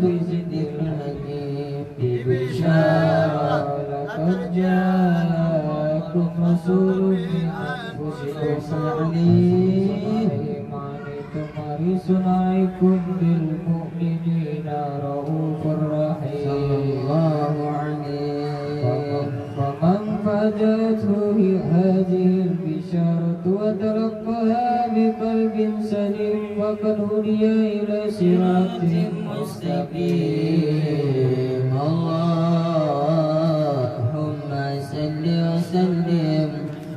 بزد الحكيم ببشارة لقد جاءكم رسول من أنفسكم عليم عنتم حريص عليكم بالمؤمنين رؤوف رحيم صلى الله عليه. فمن فاجأته هذه البشارة وتلقاها بقلب سليم فقد هدي إلى صراط مستقيم. اللهم صل وسلم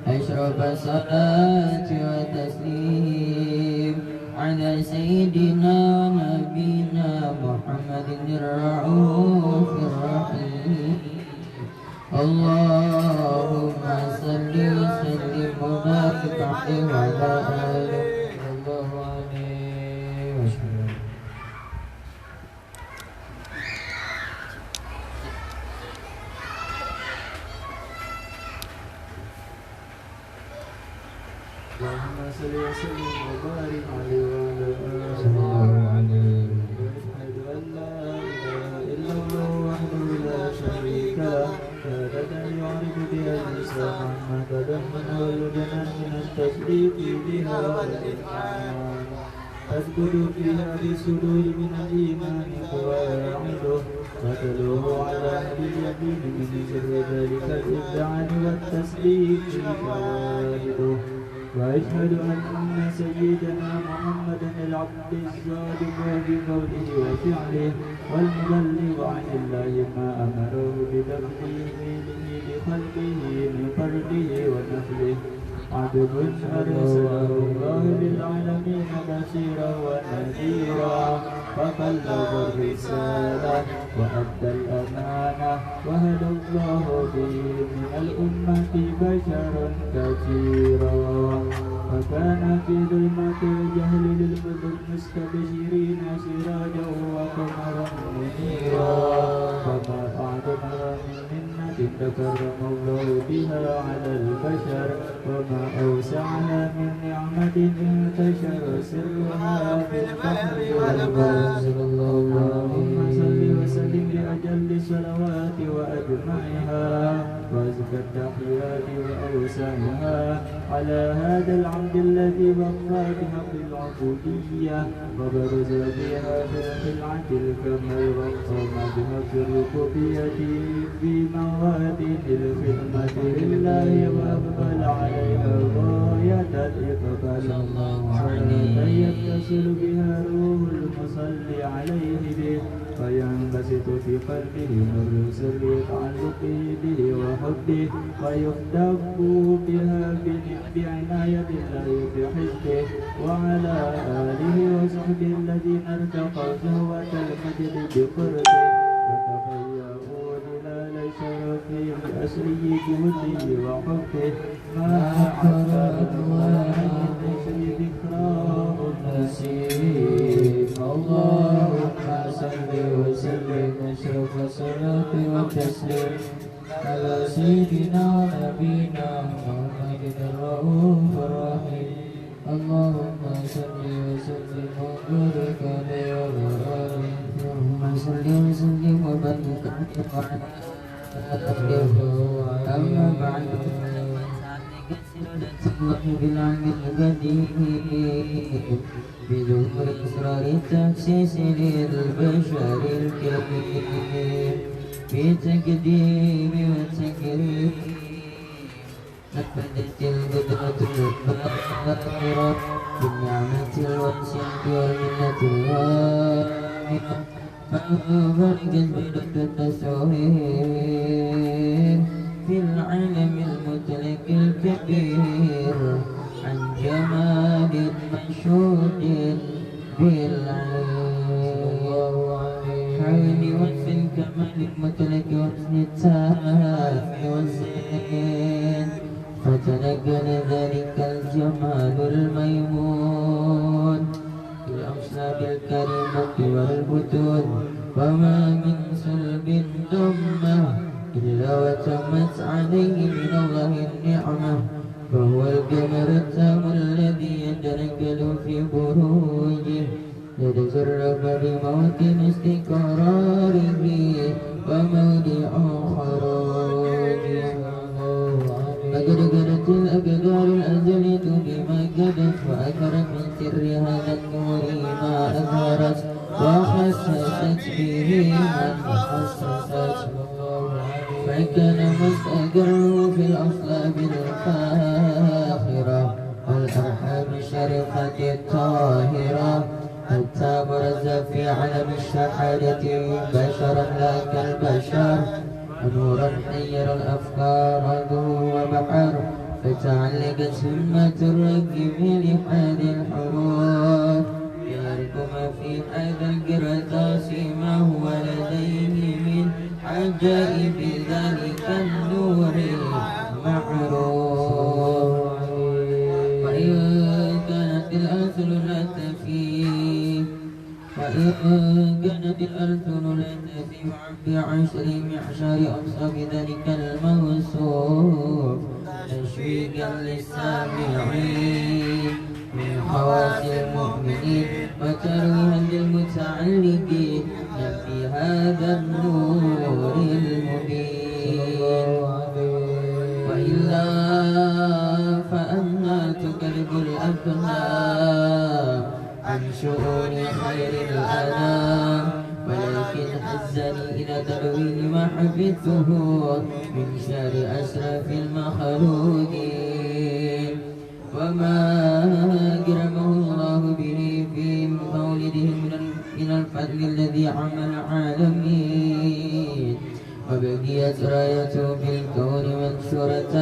أشرف الصلاة وتسليم على سيدنا ونبينا محمد الرؤوف الرحيم. اللهم صل وسلم وبارك عليه وعلى آله صلى الله عليه وسلم. اللهم صل وسلم وبارك عليه وعلى آله صلى الله عليه. أشهد أن لا إله إلا الله وحده لا شريك له شهادة يعرف بها الإسلام عما تضمنه الجنان من التصديق بها والإيمان تثبت فيها بالصدور من الإيمان قواعده وتلوه على أهل اليقين من سر ذلك الإبداع والتصديق شواهده. وأشهد أن سيدنا محمدا العبد الصادق في قوله وفعله والمبلغ عن الله ما أمره بتبليغه لخلقه من فرده ونفله عبد أرسله الله للعالمين بشيرا ونذيرا فبلغ الرسالة وأدى الأمانة وهدى الله به من الأمة بشرا كثيرا وكان في ظلمة الجهل للمستبشرين سراجا وقمرا منيرا فما أعظم من منة تكرم الله بها على البشر وما أوسعها من نعمة انتشر سرها في البحر والبر. اللهم صل وسلم لأجل الصلوات وأجمعها وأزكى التحيات وأوسعها على هذا العبد الذي وفى بحق العبودية وبرز بها بالخلعة الكمال وقام بحق الربوبية في موادين الخدمة لله وأقبل عليها غاية الإقبال. صلاة يتصل بها روح المصلي عليه به وينبسط في قلبه نور سر تعلقه به وحبه ويفتق بها بعناية الله بحزبه وعلى آله وصحبه الذين ارتقوا شهوة المجد بقربه وتفيأوا ظلال شرفه بأسره جهده وحبه ما حتى أنواع النشر ذكراه النسيم. اللهم صل وسلم أشرف الصلاة والتسليم على سيدنا ونبينا محمد الرؤوف الرحيم. اللهم صل وسلم وبارك عليه وعلى آله. اللهم صل وسلم وبارك عليه أما بعد الله بالعلم القديم بظهور أسرار التخصيص للبشر الكريم في تقديم وتكريم نفذت القدرة الباقرة بالنعمة الواسعة والمنة الواسعة فبركت بدك التصوير في العالم المطلق الكبير عن جمال مشهود بالعين وصف الكمال المطلق وحسن التام والزين فتنقل ذلك الجمال الميمون في الأمصاب الكريمة والبطون وما من صلب دمه إلا وتمت عليه من الله النعمة فهو القمر التام الذي يتنقل في بروجه يتصرف بموطن استقراره وموضع خروجه. فقد كانت الأقدار الأزلية بما كدت وأثرت من سر هذا النور ما أظهرت وخصصت به من خصصت. فكان مستقره في الأصلاب الفاخرة والأرحام الشريفة الطاهرة حتى برز في علم الشهادة بشرا لا كالبشر نورا حير الأفكار ذو وبحر فتعلقت همة الركب لحاد الحروف ليركم في هذا القرطاس ما هو لديه من عجائب ذلك النور معروف. وإن كانت الأرسل لا تفي بعشر معشر أوصاف ذلك الموصوف تشويقا للسامعين من خواص المؤمنين وترويها للمتعلقين في هذا النور المبين. وإلا فأنا تكذب الأفنان عن شؤون خير الأنام ولكن حزني إلى تأويل ما حفظته من شر أشرف المخلوقين وما أكرمه الله به في مولده من الفضل الذي عم العالمين. وبقيت رايته في الكون منشورة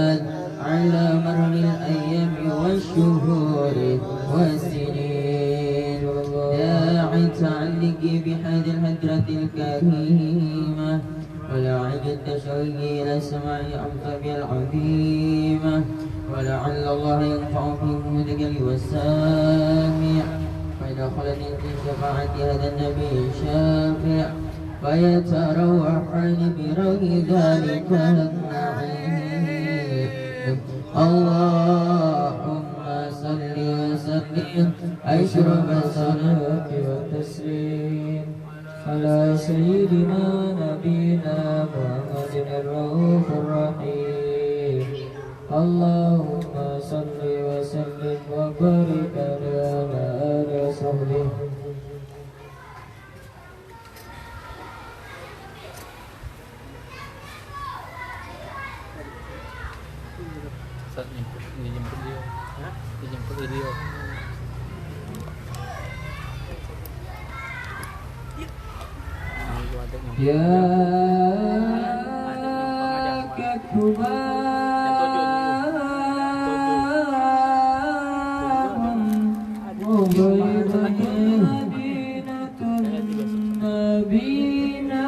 على مر الأيام والشهور والسنين. داعي تعلقي بهذه الهدرة الكريمة ولعل التشويق إلى سماع أمثال العظيمة ولعل الله ينفع في المدقل والسامع فيدخلني في شفاعة هذا النبي الشافع فيتروحان بروح ذلك النعيم. اللهم صل وسلم أشرف الصلاة والتسليم على سيدنا نبينا محمد الرؤوف الرحيم. اللهم صل وسلم وبارك على آله وصحبه. Dijemput dia. Dijemput dia. Ya ketubaan mubayyinatun nabina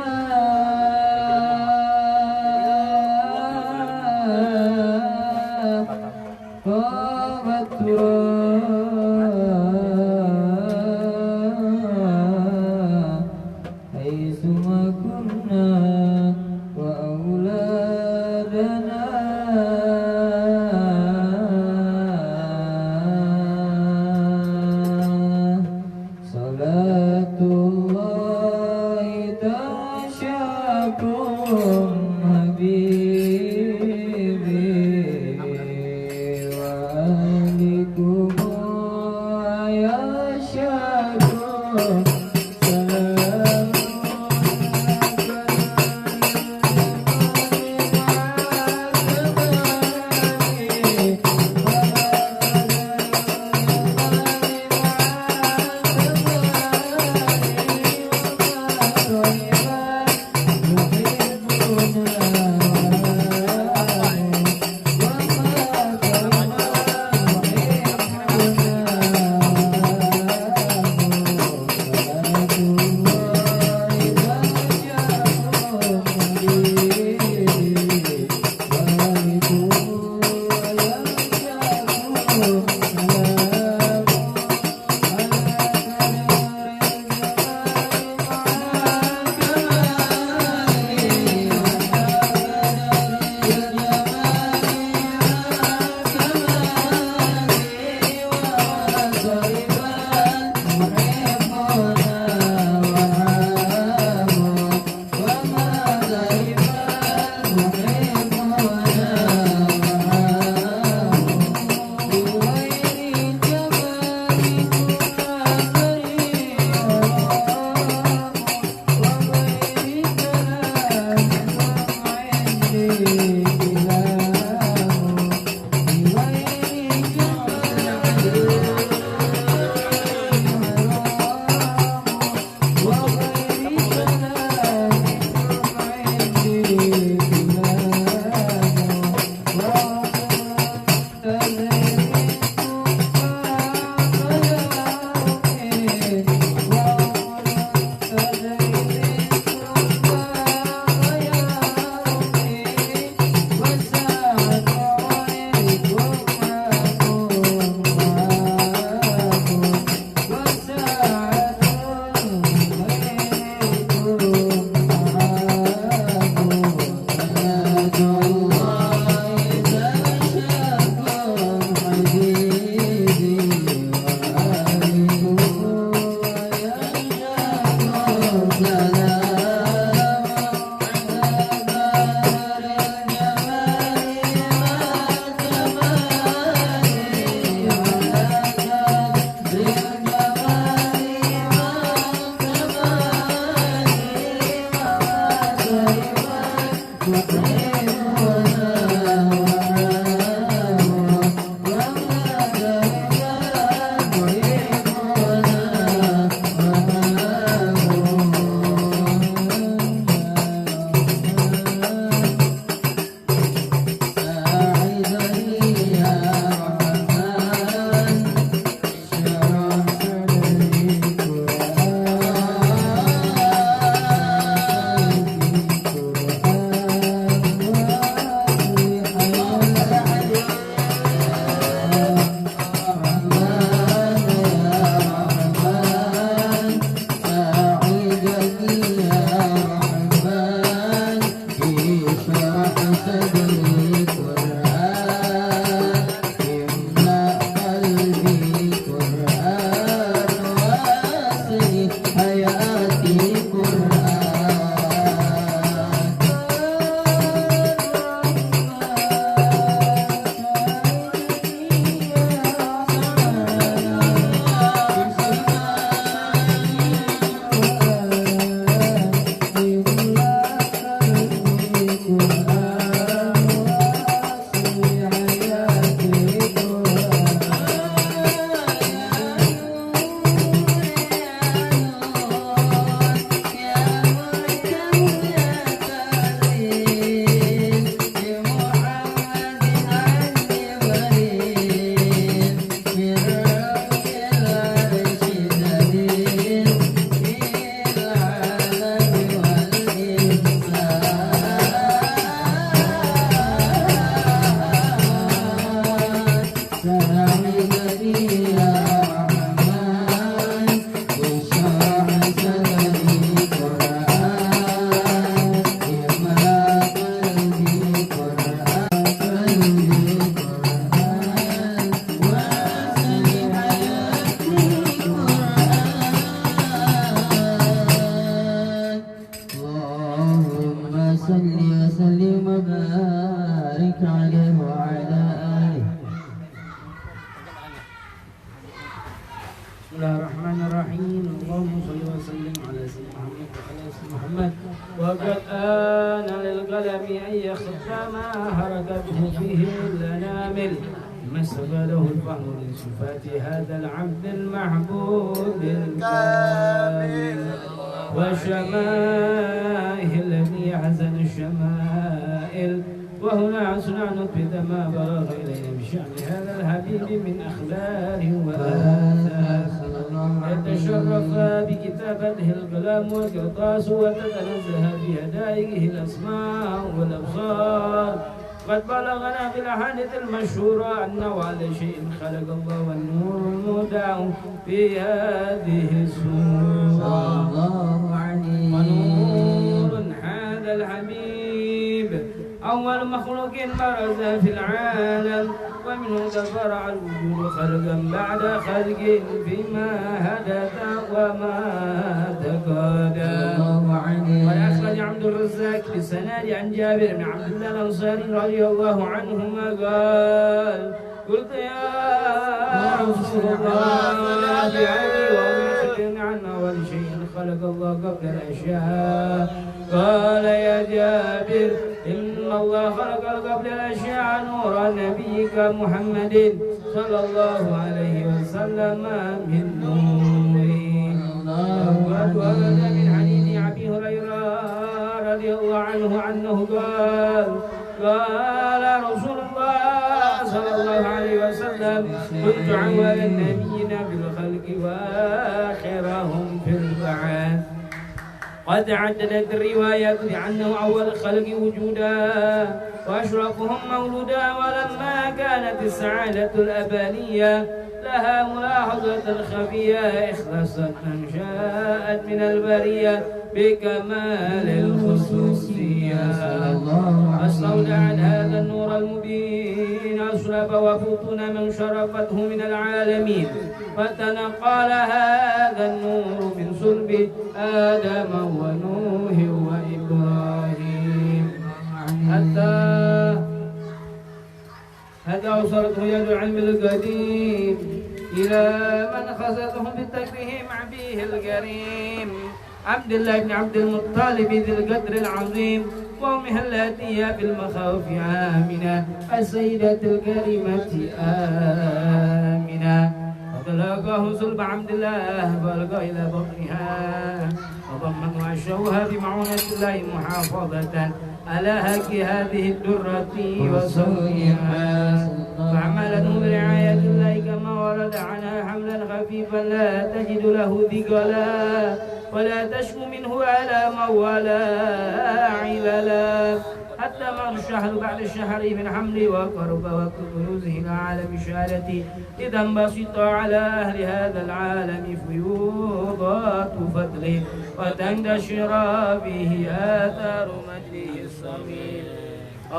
Bismillahirrahmanirrahim. Allahumma shalli wa sallim ala sayyidina Muhammad wa ala sayyidina Muhammad. Wa qad ana lil qalami an yakhfa ma haradathu fihi al-anamil. ما استفاده الفهم من صفات هذا العبد المحبوب الكامل وشمائه الذي يحزن الشمائل. وهنا سنثبت ما بلغ إلينا بشأن هذا الحبيب من أخبار وآثار. يتشرف بكتابته القلم والقرطاس وتتنزه بهدائه الأسماء والأبصار. قد بلغنا في الأحاديث المشهورة أنه على شيء خلق الله والنور المودع في هذه السورة. ونور هذا الحبيب أول مخلوق برز في العالم ومنه تفرع الوجود خلقا بعد خلق فيما حدث وما تقدم. وأخرج عبد الرزاق بسند عن جابر بن عبد الله الأنصاري رضي الله عنهما قال قلت يا رسول الله بعلي وأخبرني عن أول شيء خلق الله قبل الأشياء. قال يا جابر إن الله خلق قبل الأشياء نور نبيك محمد صلى الله عليه وسلم من نوره. وهذا من حديث أبي هريرة رضي الله عنه أنه قال رسول الله صلى الله عليه وسلم كنت أول النبيين بالخلق وآخرهم في البعث. قد عددت الروايات بأنه أول الخلق وجودا وأشرفهم مولودا، ولما كانت السعادة الأبدية لها ملاحظة خفية إخلاصا شاءت من البرية بكمال الخصوصية. فاستودعت هذا النور المبين أصلب وبطون من شرفته من العالمين، فتنقل هذا النور من صلب آدم ونوح وإبراهيم حتى وصلته يد العلم القديم إلى من خصته بالتكريم عبيه الكريم عبد الله بن عبد المطلب ذي القدر العظيم، وأمها التي بالمخاوف آمنة السيدة الكريمة آمنة. فلقاه صلب عبد الله فألقى إلى بطنها وضمن وعشوها بمعونة الله محافظة على هك هذه الدرة وصونها، فعملته برعاية الله كما ورد عنها حملا خفيفا لا تجد له ثقلا ولا تشكو منه ألاما ولا عللا، حتى مر الشهر بعد الشهر من حمله وقرب وقت بروزه إلى عالم الشهادة، إذا انبسط على أهل هذا العالم فيوضات فضله وتنتشر به آثار مجده الصغير.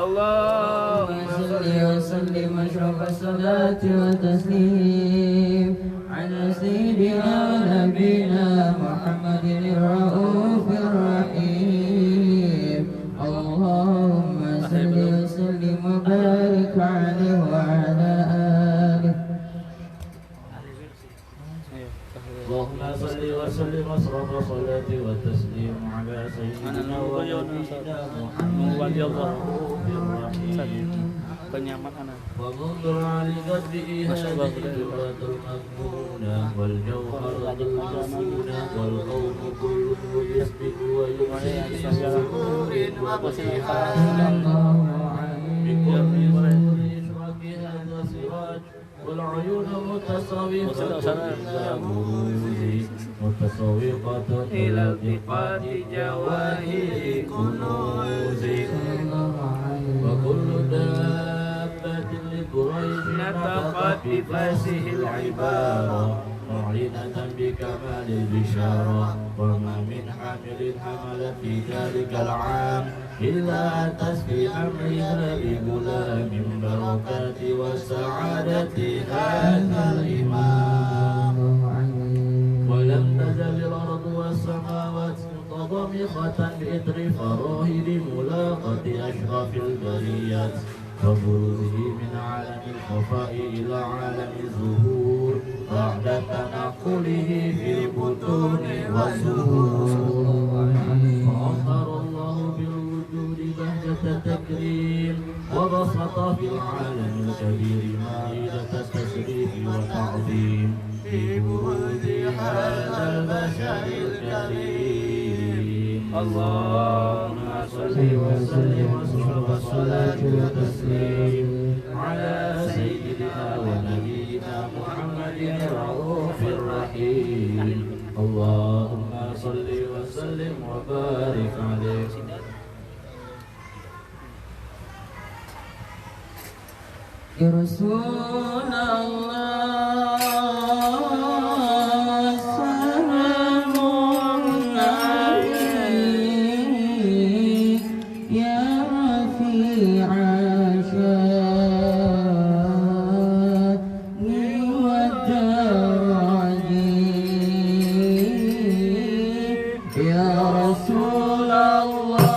اللهم صل وسلم أشرف الصلاة والتسليم على سيدنا نبينا محمد الرؤوف الرحيم. اللهم صل وسلم وبارك عليه وعلى آله. اللهم صل وسلم أشرف الصلاة والتسليم على سيدنا ونبينا محمد الرؤوف الرحيم. ومنظر على قدره هذه الدرة المكنونة والجوهرة المصونة والقوم كله يسبق ويحيي بسرور وبصيحة بكم نور إشراق هذا السراج، والعيون متصوفة إلى بروز متسوقة إلى التقاط جواهر كنوز، وكل دابة لقريش نطقت بفاسه العبارة معلنة بكمال البشارة، وما من حامل حمل في ذلك العام إلا أتت في أمرها بغلام بركات وسعادة هذا الإمام. ولم تزل الأرض والسماوات متضمخة بإثر فراهد ملاقة أشرف البريات وبروزه من عالم الخفاء إلى عالم الظهور بعد تنقله في البطون والزهور. فأظهر الله بالوجود بهجة تكريم، وبسط في العالم الكبير مائدة التشريف والتعظيم في بروز هذا البشر الكريم. اللهم صل وسلم واشرف الصلاة والتسليم على سيدنا ونبينا محمد الرؤوف الرحيم. اللهم صل وسلم وبارك عليه. يا رسول الله سلام عليك يا رفيع شاني والدرجي يا رسول الله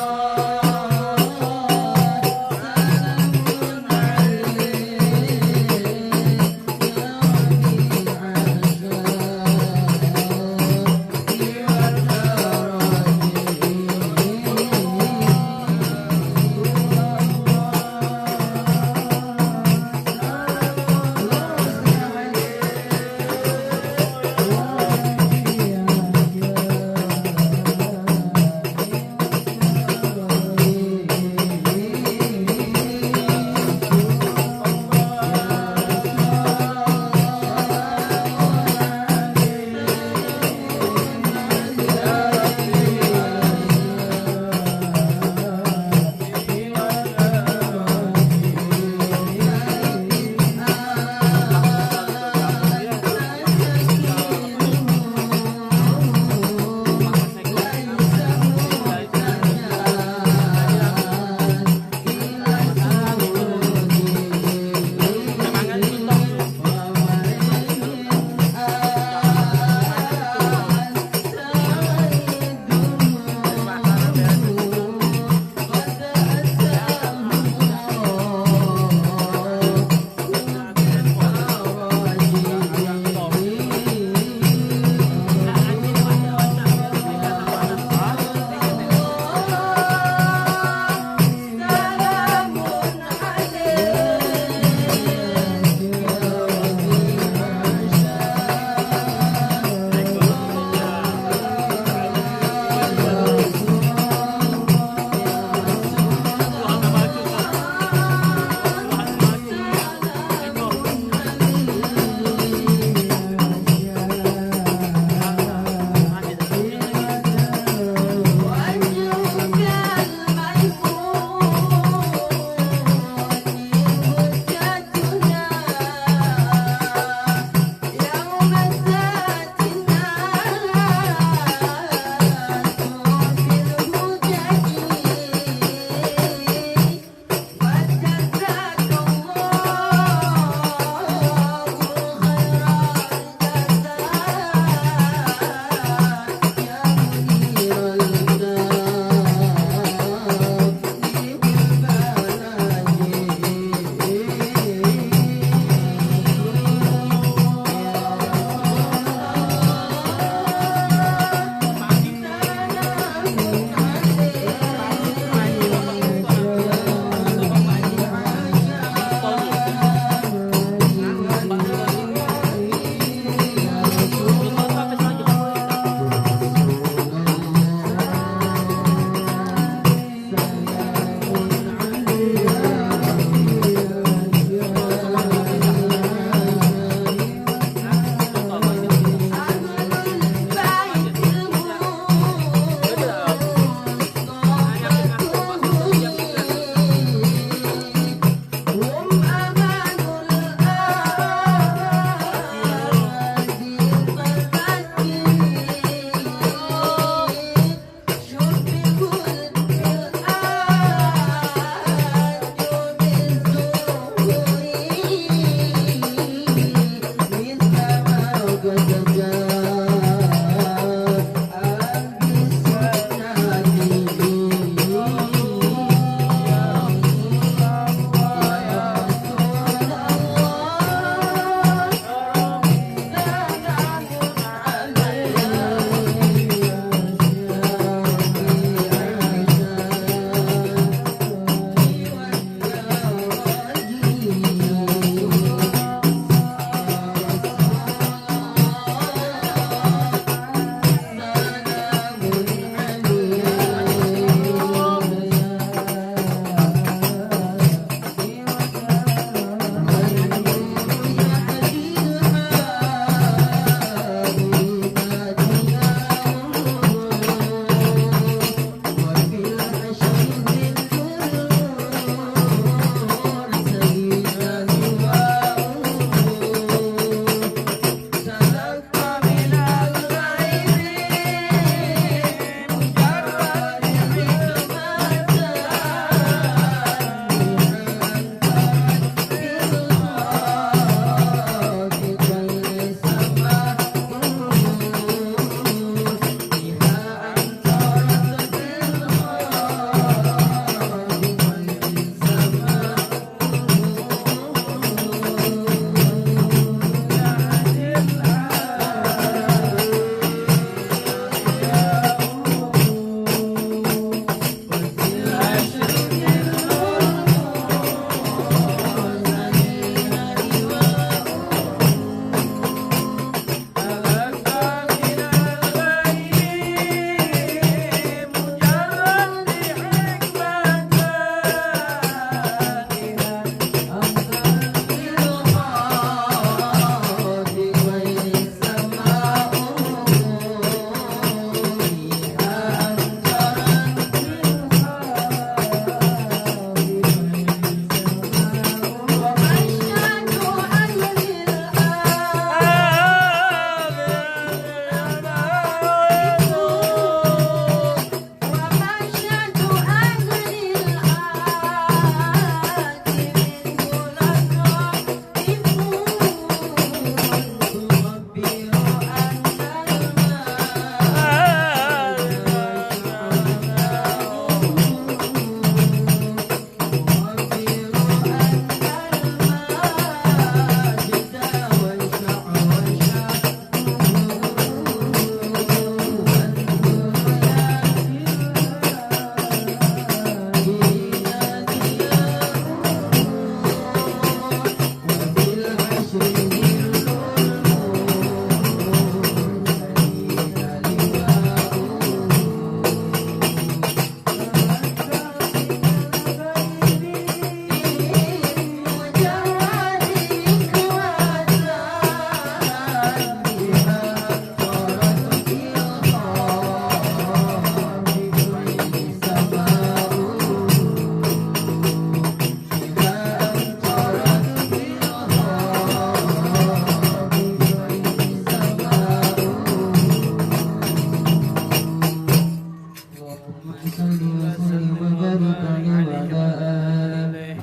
صل وسلم وبارك عليه وعلى آله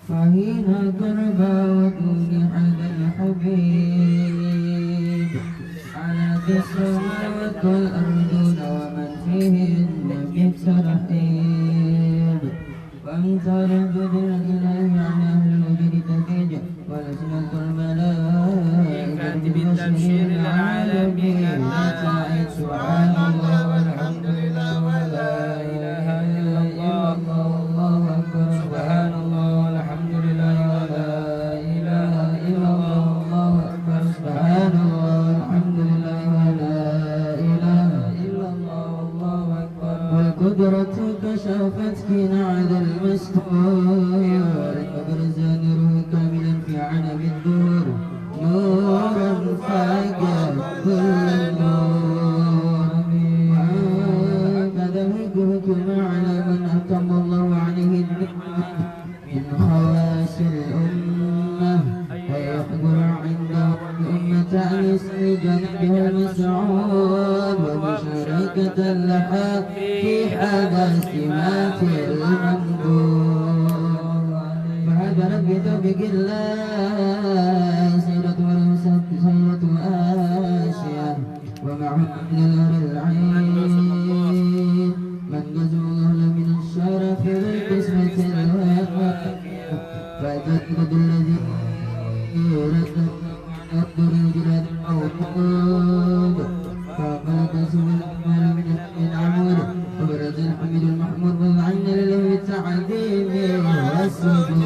فحين كربا ودون هذا الحبيب على السماوات والأرض ومن فيهن بترحيب وامتر بدر الإله على أهل الوجود تفيج ولسنة الملائكة بالتبشير للعالمين سعيد سبحان الله والحمد لله ولا إله إلا الله والله أكبر سبحان الله والحمد لله ولا إله إلا الله والله أكبر سبحان الله والحمد لله ولا إله إلا الله والله أكبر والقدرة كشفت كنعد المستور وبرز نوره كاملا في علم الدور نورا فاقا كل النور هكذا الحكم على من أتم الله عليه النعمة من خواص الأمة ويحضر عنده الأمة عن اسم جنبها المسعود ومشاركة لها في حدث ما في المنبوذ فهذا ربي توفيق الله سيرة آسيا ومعهم من الأهل العين من جزو الله من الشرف بالقسمة الواقية فجدد الذي يرد يقدر الجلاد الموجود فقد سوى الأكمال من العمود وبرز الحميد المحمود والعين لله بالتعظيم والسجود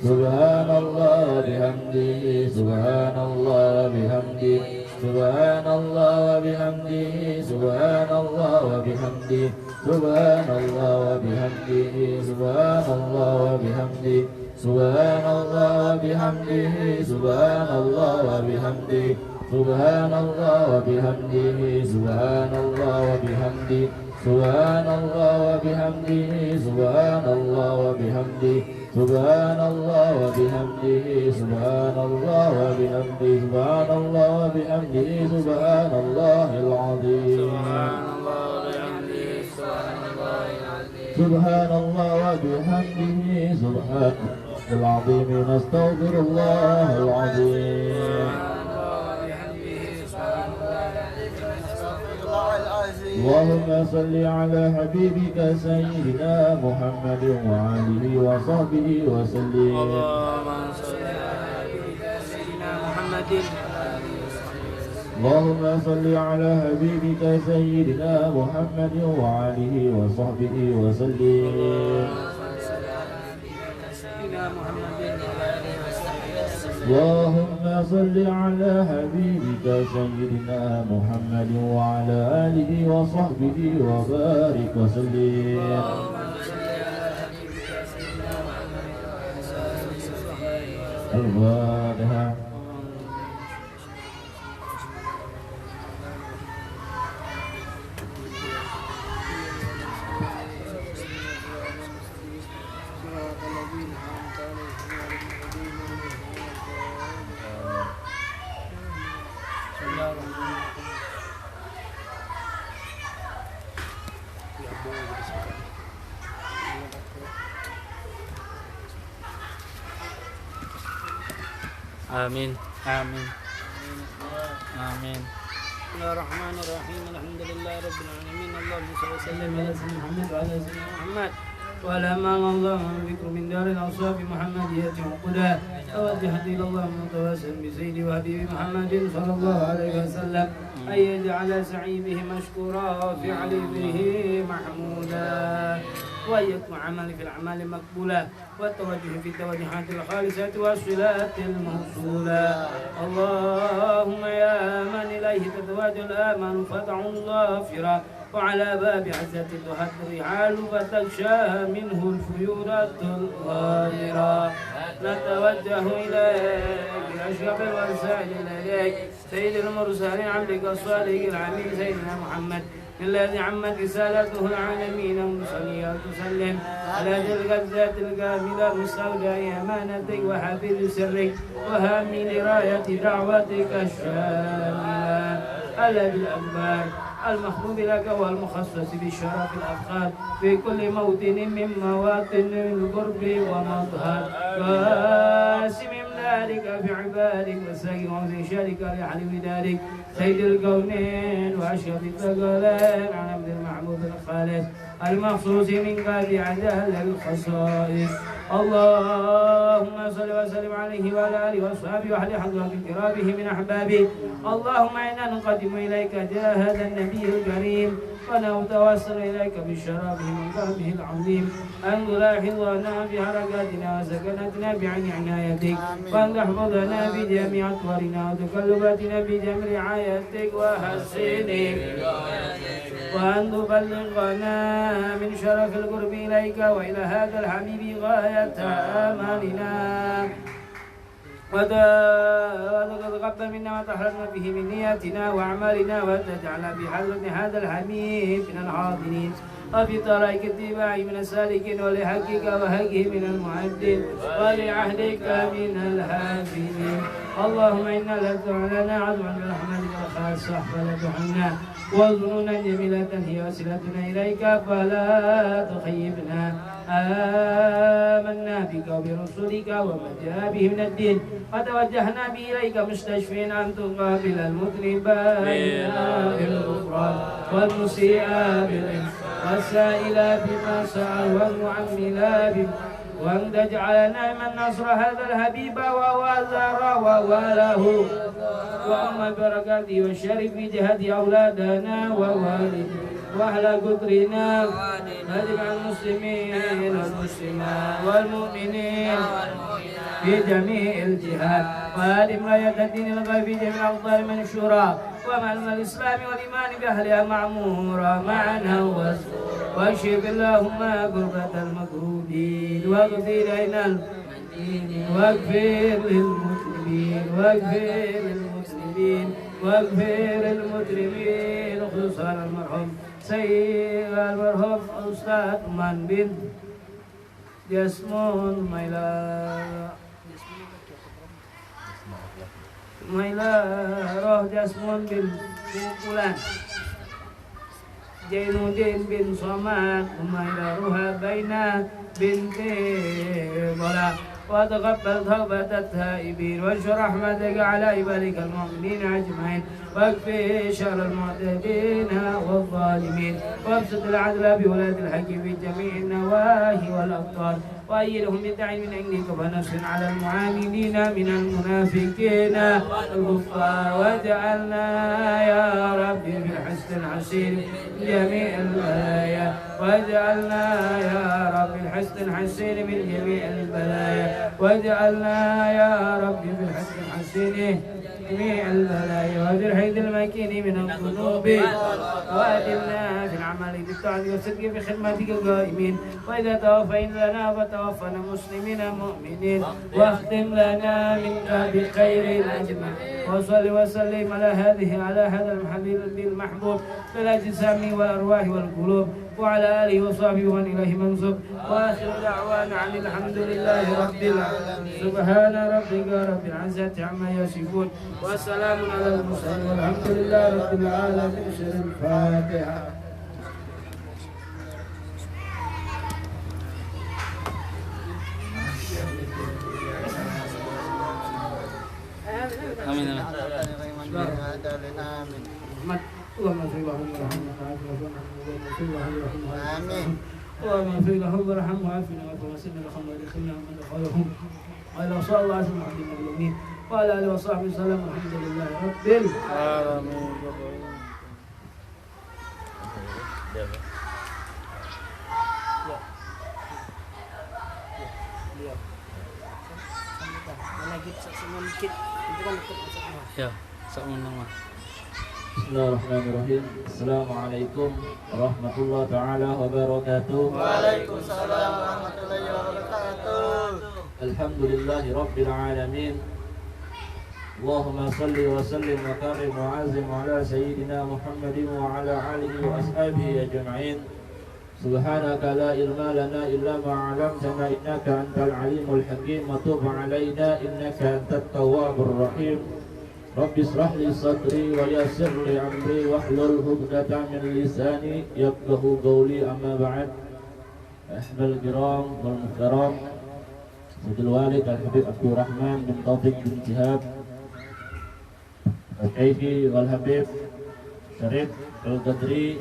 Subhanallah wa bihamdihi, Subhanallah wa bihamdihi, Subhanallah wa bihamdihi, Subhanallah wa bihamdihi, Subhanallah wa bihamdihi, Subhanallah wa bihamdihi, Subhanallah wa bihamdihi, Subhanallah wa bihamdihi, Subhanallah wa bihamdihi, Subhanallah wa bihamdihi, Subhanallah wa bihamdihi, Subhanallah wa bihamdihi, Subhanallah wa bihamdihi, Subhanallah wa bihamdihi, Subhanallah wa bihamdihi, Subhanallahil azim. Subhanallah wa bihamdihi, Subhanallahil azim. Nastaghfirullahal azim. اللهم صل على حبيبك سيدنا محمد وآله وصحبه وسلم. اللهم صل على حبيبك سيدنا محمد وآله وصحبه وسلم. اللهم صل على حبيبك سيدنا محمد وعلى آله وصحبه وبارك وسلم. الفاتحة. آمين آمين آمين. بسم الله الرحمن الرحيم. الحمد لله رب العالمين. اللهم صل وسلم على سيدنا محمد وعلى سيدنا محمد ولما الله بكم من دار الأوصاف محمدية وقدا توجهت إلى الله متوسل بسيدي وحبيبي محمد صلى الله عليه وسلم أن يجعل سعي به مشكورا وفعلي به محمودا وأن يكون عملي في الأعمال مقبولا والتوجه في التوجهات الخالصة والصلات الموصولة. اللهم يا من إليه تتوجه الآمال فادعوا الغافرة وعلى باب عزة تهد الرحال فتغشاها منه الفيورات الغامرة. نتوجه إليك بأشرف الوسائل إليك سيد المرسلين عبدك الصالح العميد سيدنا محمد الذي عمت رسالته العالمين وصلي وتسلم على تلك الذات الكاملة مستودع أمانتك وحفيظ سرك وهامل راية دعوتك الشاملة الذي الأكبر المخلوق لك والمخصص بالشرف الأفخار في كل موطن من مواطن القرب ومظهر قاسم ذلك في عبادك وسيء وفي شرك لحلم ذلك سيد الكونين وأشرف الثقلين عن عبد المحمود الخالص المخصوص من قاد عدال الخصائص. اللهم صل وسلم عليه وعلى آله وأصحابه وأهل حضرة كرامه من أحبابه. اللهم إنا نقدم إليك جاه هذا النبي الكريم ونتوسل إليك بشرفه من قلبه العظيم أن تلاحظنا بحركاتنا وسكنتنا بعين عنايتك وأن تحفظنا بجميع أطوارنا وتقلباتنا بجميع رعايتك وحسنك وأن تبلغنا من شرف القرب إليك وإلى هذا الحبيب غاية آمالنا وتتقبل منا وتحرمنا به من نياتنا وأعمالنا وتجعل بحضرة هذا الحبيب من الحاضرين وفي طريق اتباع من السالكين ولحقك وحقه من المعدين ولعهدك من الحافظين. اللهم إنا لا تعلنا عدوا برحمتك الخاصة فلا تحنا وظنونا جميلة هي وسيلتنا إليك فلا تخيبنا. آمنا بك وبرسلك وما جاء به من الدين وتوجهنا به إليك مستشفين أن تقابل المذنبين بالغفران والمسيء بالإنسان والسائل بما سعى والمعمل بما وأن تجعلنا من نصر هذا الحبيب ووازر ووالاه وأم بركاته والشرف في جهة أولادنا ووالدنا وأهل قدرنا وجميع المسلمين والمسلمات والمؤمنين في جميع الجهات وآل راية الدين الغيب في جميع الأوطان منشورا ومعلم الإسلام والإيمان بأهلها معمورا معنا واشف اللهم كربة المكروبين واغفر لنا المدينين واغفر للمسلمين واغفر للمجرمين خصوصا المرحوم سيد المرحوم أستاذ من بن جسمون روح جسمون بن فلان Jainuddin bin Somad Umayla Ruha Baina binti Bola وتقبل توبة التائبين وانشر رحمتك على عبادك المؤمنين أجمعين واكفي شر المعتدين والظالمين وابسط العدل بولاة الحق في جميع النواهي والأبطال وأيدهم بالدعي من عندك ونصر على المعاندين من المنافقين الكفار واجعلنا يا ربي في الحسن الحسين جميع البلايا واجعلنا يا رب الحسن الحسين من جميع البلايا واجعلنا يا رب في الحسن الحسين جميع البلايا وفي الحيد المكين من الذنوب وأدلنا في العمل بالطاعة والصدق بخدمتك القائمين وإذا توفينا لنا فتوفنا مسلمين مؤمنين واختم لنا منك بخير الأجمع وصل وسلم على هذا الحبيب المحبوب بالأجسام والأرواح والقلوب وعلى آله وصحبه ومن إليه منصب وآخر دعوانا عن الحمد لله رب العالمين سبحان ربك رب العزة عما يصفون وسلام على المرسلين والحمد لله رب العالمين. سر الفاتحة. آمين آمين. اللهم صل وسلم آمين. اللهم اغفر لهم وارحمهم وعافنا وتوسلنا لهم وادخلنا من دخلهم وإلى صلى الله عليه وسلم محمد الأمين وعلى آله وصحبه وسلم والحمد لله رب العالمين. Ya, sama-sama. Bismillahirrahmanirrahim. Assalamualaikum warahmatullahi taala wabarakatuh. Waalaikumsalam warahmatullahi wabarakatuh. Alhamdulillahi rabbil alamin. Allahumma salli wa sallim wa karim wa azim ala sayyidina Muhammadin wa ala alihi wa ashabihi ajma'in. Subhanaka la ilma lana illa ma 'allamtana innaka antal alimul hakim wa tub 'alaina innaka antat tawwabur rahim. Rabbi israh li sadri wa yassir li amri wahlul 'uqdatam min lisani yafqahu qawli amma ba'd. Ahbal kiram wal muhtaram Sayyidul Walid Al-Habib Abdul Rahman bin Taufiq bin Jihab Al-Syekhi wal Habib Syarif Al-Qadri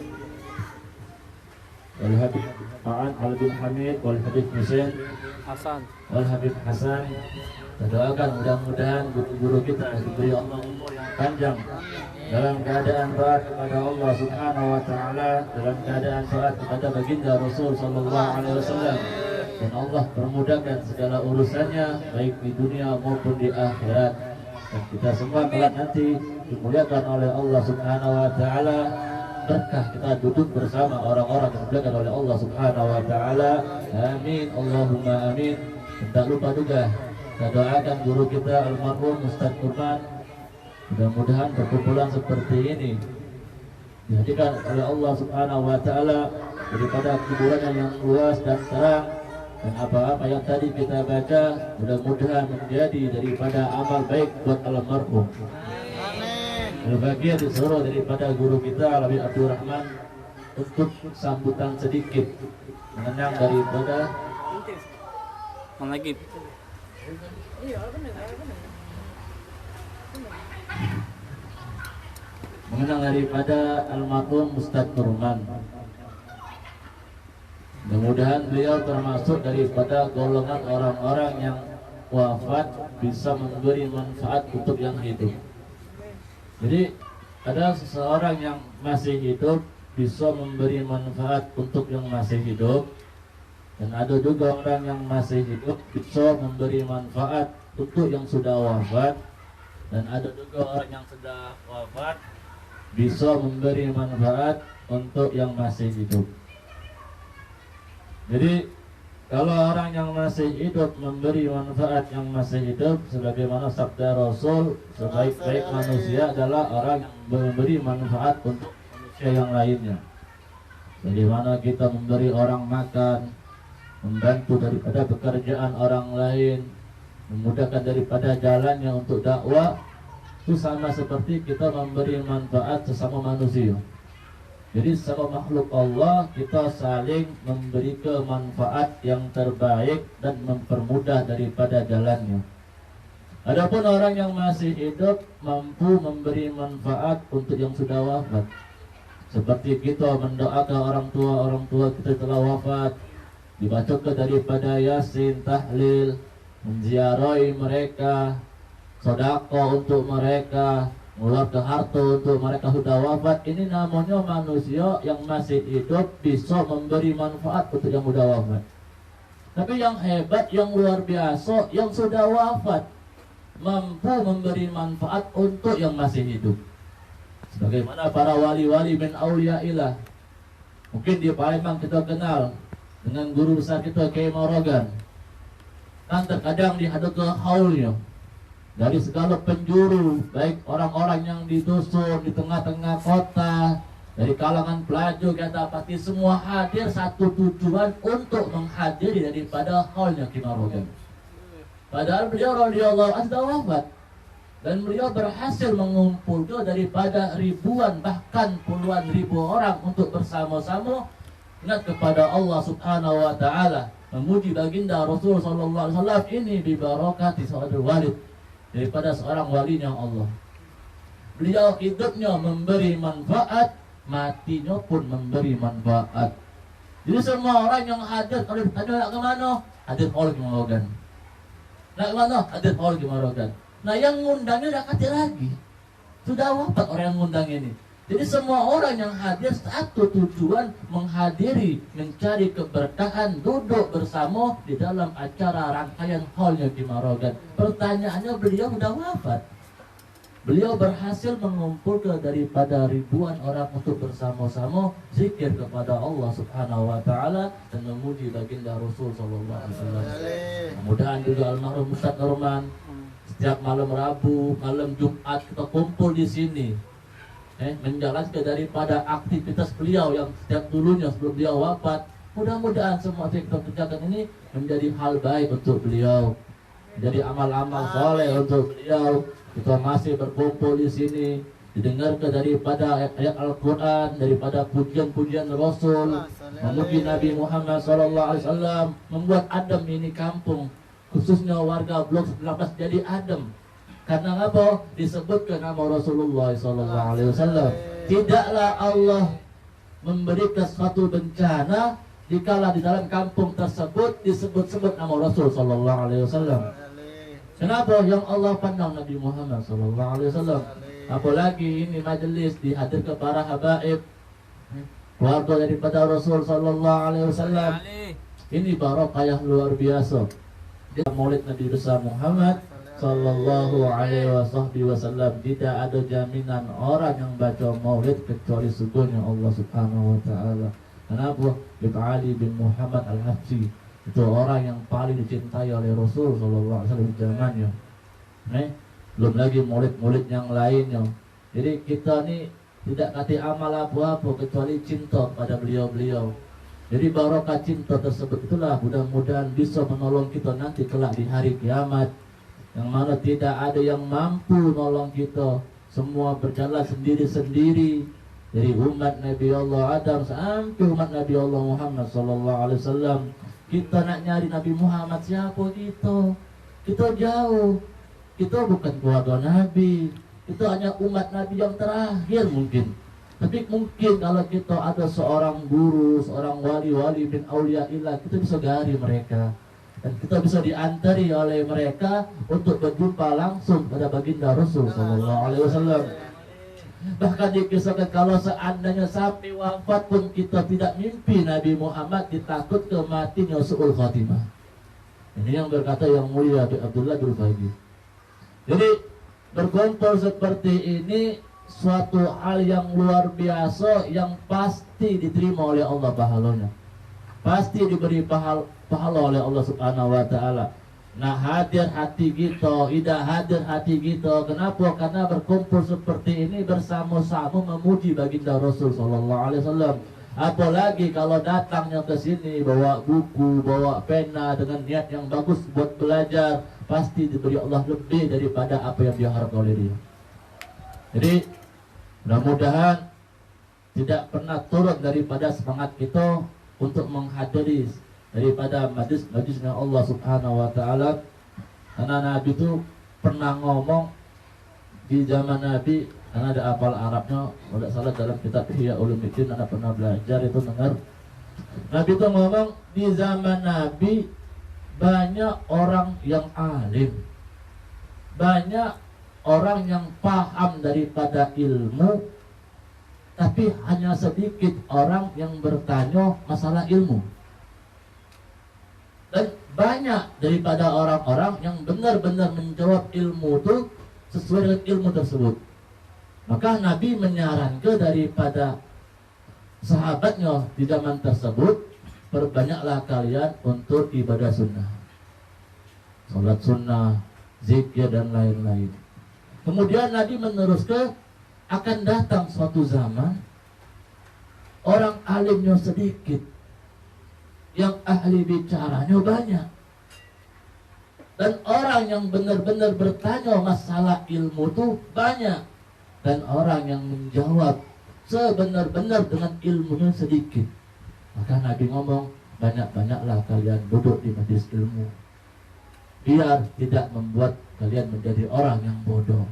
wal Habib Ma'an Al-Bin Hamid wal Habib Hussein Hasan wal Habib Hasan. Kita doakan mudah-mudahan guru kita diberi Allah umur yang panjang dalam keadaan taat kepada Allah Subhanahu wa taala, dalam keadaan taat kepada baginda Rasul sallallahu alaihi wasallam, dan Allah permudahkan segala urusannya baik di dunia maupun di akhirat, dan kita semua kelak nanti dimuliakan oleh Allah Subhanahu wa taala, berkah kita duduk bersama orang-orang yang dimuliakan oleh Allah Subhanahu wa taala. Amin Allahumma amin. Tak lupa juga kita doakan guru kita almarhum Ustaz Kurman, mudah-mudahan perkumpulan seperti ini dijadikan oleh Allah Subhanahu wa taala daripada kuburannya yang luas dan terang, dan apa-apa yang tadi kita baca mudah-mudahan menjadi daripada amal baik buat almarhum. Amin. Berbahagia disuruh daripada guru kita Habib Abdul Rahman untuk sambutan sedikit mengenang daripada lagi. Mengenang daripada almarhum Ustaz Kurman. Mudah-mudahan beliau termasuk daripada golongan orang-orang yang wafat bisa memberi manfaat untuk yang hidup. Jadi ada seseorang yang masih hidup bisa memberi manfaat untuk yang masih hidup, Dan ada juga orang yang masih hidup bisa memberi manfaat untuk yang sudah wafat. Dan ada juga orang yang sudah wafat bisa memberi manfaat untuk yang masih hidup. Jadi kalau orang yang masih hidup memberi manfaat yang masih hidup, sebagaimana sabda Rasul, sebaik-baik manusia adalah orang yang memberi manfaat untuk manusia yang lainnya. Bagaimana kita memberi orang makan, membantu daripada pekerjaan orang lain, memudahkan daripada jalannya untuk dakwah, itu sama seperti kita memberi manfaat sesama manusia. Jadi sesama makhluk Allah kita saling memberi manfaat yang terbaik dan mempermudah daripada jalannya. Adapun orang yang masih hidup mampu memberi manfaat untuk yang sudah wafat. Seperti kita mendoakan orang tua kita telah wafat, dibacakan daripada Yasin, tahlil, menziarahi mereka, sedekah untuk mereka, mengeluarkan harta untuk mereka sudah wafat. Ini namanya manusia yang masih hidup bisa memberi manfaat untuk yang sudah wafat. Tapi yang hebat, yang luar biasa, yang sudah wafat mampu memberi manfaat untuk yang masih hidup. Sebagaimana para wali-wali min auliyaillah. Mungkin di Palembang kita kenal dengan guru besar kita Kiai Morogan. Kan terkadang dihadap ke haulnya dari segala penjuru, baik orang-orang yang di dusun, di tengah-tengah kota, dari kalangan pelajar kita pasti semua hadir satu tujuan untuk menghadiri daripada haulnya Kiai Morogan. Padahal beliau radhiyallahu anhu sudah wafat dan beliau berhasil mengumpulkan daripada ribuan bahkan puluhan ribu orang untuk bersama-sama ingat kepada Allah Subhanahu wa taala, memuji baginda Rasul sallallahu alaihi wasallam. Ini bibarakati saudara walid daripada seorang walinya Allah. Beliau hidupnya memberi manfaat, matinya pun memberi manfaat. Jadi semua orang yang hadir, kalau ditanya nak ke mana, hadir oleh Kiai Morogan. Nak ke mana, hadir oleh Kiai Morogan. Nah yang ngundangnya dah kata lagi, sudah wafat orang yang ngundang ini. Jadi semua orang yang hadir satu tujuan menghadiri, mencari keberkahan, duduk bersama di dalam acara rangkaian haulnya Kiai Morogan. Pertanyaannya, beliau sudah wafat. Beliau berhasil mengumpulkan daripada ribuan orang untuk bersama-sama zikir kepada Allah Subhanahu wa taala dan memuji baginda Rasul sallallahu alaihi wasallam. Mudah-mudahan juga almarhum Ustaz Norman setiap malam Rabu, malam Jumat kita kumpul di sini. Menjalankan daripada aktivitas beliau yang setiap dulunya sebelum beliau wafat. Mudah-mudahan semua yang kita kerjakan ini menjadi hal baik untuk beliau, menjadi amal-amal soleh untuk beliau. Kita masih berkumpul di sini, didengarkan daripada ayat Al-Quran, daripada pujian-pujian Rasul, memuji Nabi Muhammad SAW, membuat adem ini kampung, khususnya warga blok 19 jadi adem. Karena apa? Disebutkan nama Rasulullah SAW. Tidaklah Allah memberikan suatu bencana dikala di dalam kampung tersebut disebut-sebut nama Rasul SAW. Kenapa? Yang Allah pandang Nabi Muhammad SAW. Apalagi ini majelis dihadirkan para habaib, keluarga daripada Rasul SAW. Ini barakah yang luar biasa. Dia maulid Nabi besar Muhammad Sallallahu alaihi wasallam. Tidak ada jaminan orang yang baca maulid kecuali sungguhnya Allah Subhanahu wa taala. Kenapa? Ibn Ali bin Muhammad Al-Habsyi itu orang yang paling dicintai oleh Rasul sallallahu alaihi wasallam di zamannya. Belum lagi maulid-maulid yang lainnya. Jadi kita ni tidak kata amal apa-apa kecuali cinta pada beliau-beliau. Jadi barakah cinta tersebut itulah mudah-mudahan bisa menolong kita nanti kelak di hari kiamat, yang mana tidak ada yang mampu nolong kita, semua berjalan sendiri-sendiri. Dari umat Nabi Allah Adam sampai umat Nabi Allah Muhammad sallallahu alaihi wasallam. Kita nak nyari Nabi Muhammad, siapa kita? Kita jauh. Kita bukan keluarga Nabi. Kita hanya umat Nabi yang terakhir mungkin. Tapi mungkin kalau kita ada seorang guru, seorang wali-wali bin auliyaillah, kita bisa gari mereka. Dan kita bisa diantari oleh mereka untuk berjumpa langsung pada baginda Rasul sallallahu alaihi wasallam. Bahkan dikisahkan kalau seandainya sampai wafat pun kita tidak mimpi Nabi Muhammad ditakut kematian su'ul khatimah. Ini yang berkata yang mulia Abdullah bin Fagi. Jadi berkumpul seperti ini suatu hal yang luar biasa yang pasti diterima oleh Allah pahalanya. Pasti diberi pahala oleh Allah Subhanahu wa taala. Nah, hadir hati kita, tidak hadir hati kita. Kenapa? Karena berkumpul seperti ini bersama-sama memuji baginda Rasul sallallahu alaihi wasallam. Apalagi kalau datangnya ke sini bawa buku, bawa pena dengan niat yang bagus buat belajar, pasti diberi Allah lebih daripada apa yang diharapkan oleh dia. Jadi mudah-mudahan tidak pernah turun daripada semangat kita untuk menghadiri daripada majlis-majlisnya Allah Subhanahu wa taala. Karena Nabi itu pernah ngomong di zaman Nabi, karena ada hafal Arabnya, tidak salah dalam kitab Ihya Ulumuddin Anda pernah belajar itu dengar. Nabi itu ngomong di zaman Nabi banyak orang yang alim, banyak orang yang paham daripada ilmu, tapi hanya sedikit orang yang bertanya masalah ilmu. Dan banyak daripada orang-orang yang benar-benar menjawab ilmu itu sesuai dengan ilmu tersebut. Maka Nabi menyarankan daripada sahabatnya di zaman tersebut, perbanyaklah kalian untuk ibadah sunnah, salat sunnah, zikir dan lain-lain. Kemudian Nabi meneruskan, akan datang suatu zaman orang alimnya sedikit, yang ahli bicaranya banyak, dan orang yang benar-benar bertanya masalah ilmu itu banyak, dan orang yang menjawab sebenar-benar dengan ilmunya sedikit. Maka Nabi ngomong, banyak-banyaklah kalian duduk di majelis ilmu, biar tidak membuat kalian menjadi orang yang bodoh.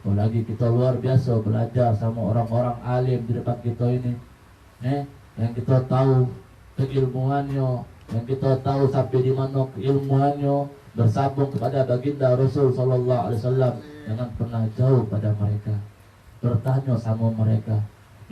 Apalagi kita luar biasa belajar sama orang-orang alim di depan kita ini, yang kita tahu keilmuannya, yang kita tahu sampai di mana keilmuannya, bersambung kepada baginda Rasul sallallahu alaihi wasallam. Jangan pernah jauh pada mereka, bertanya sama mereka,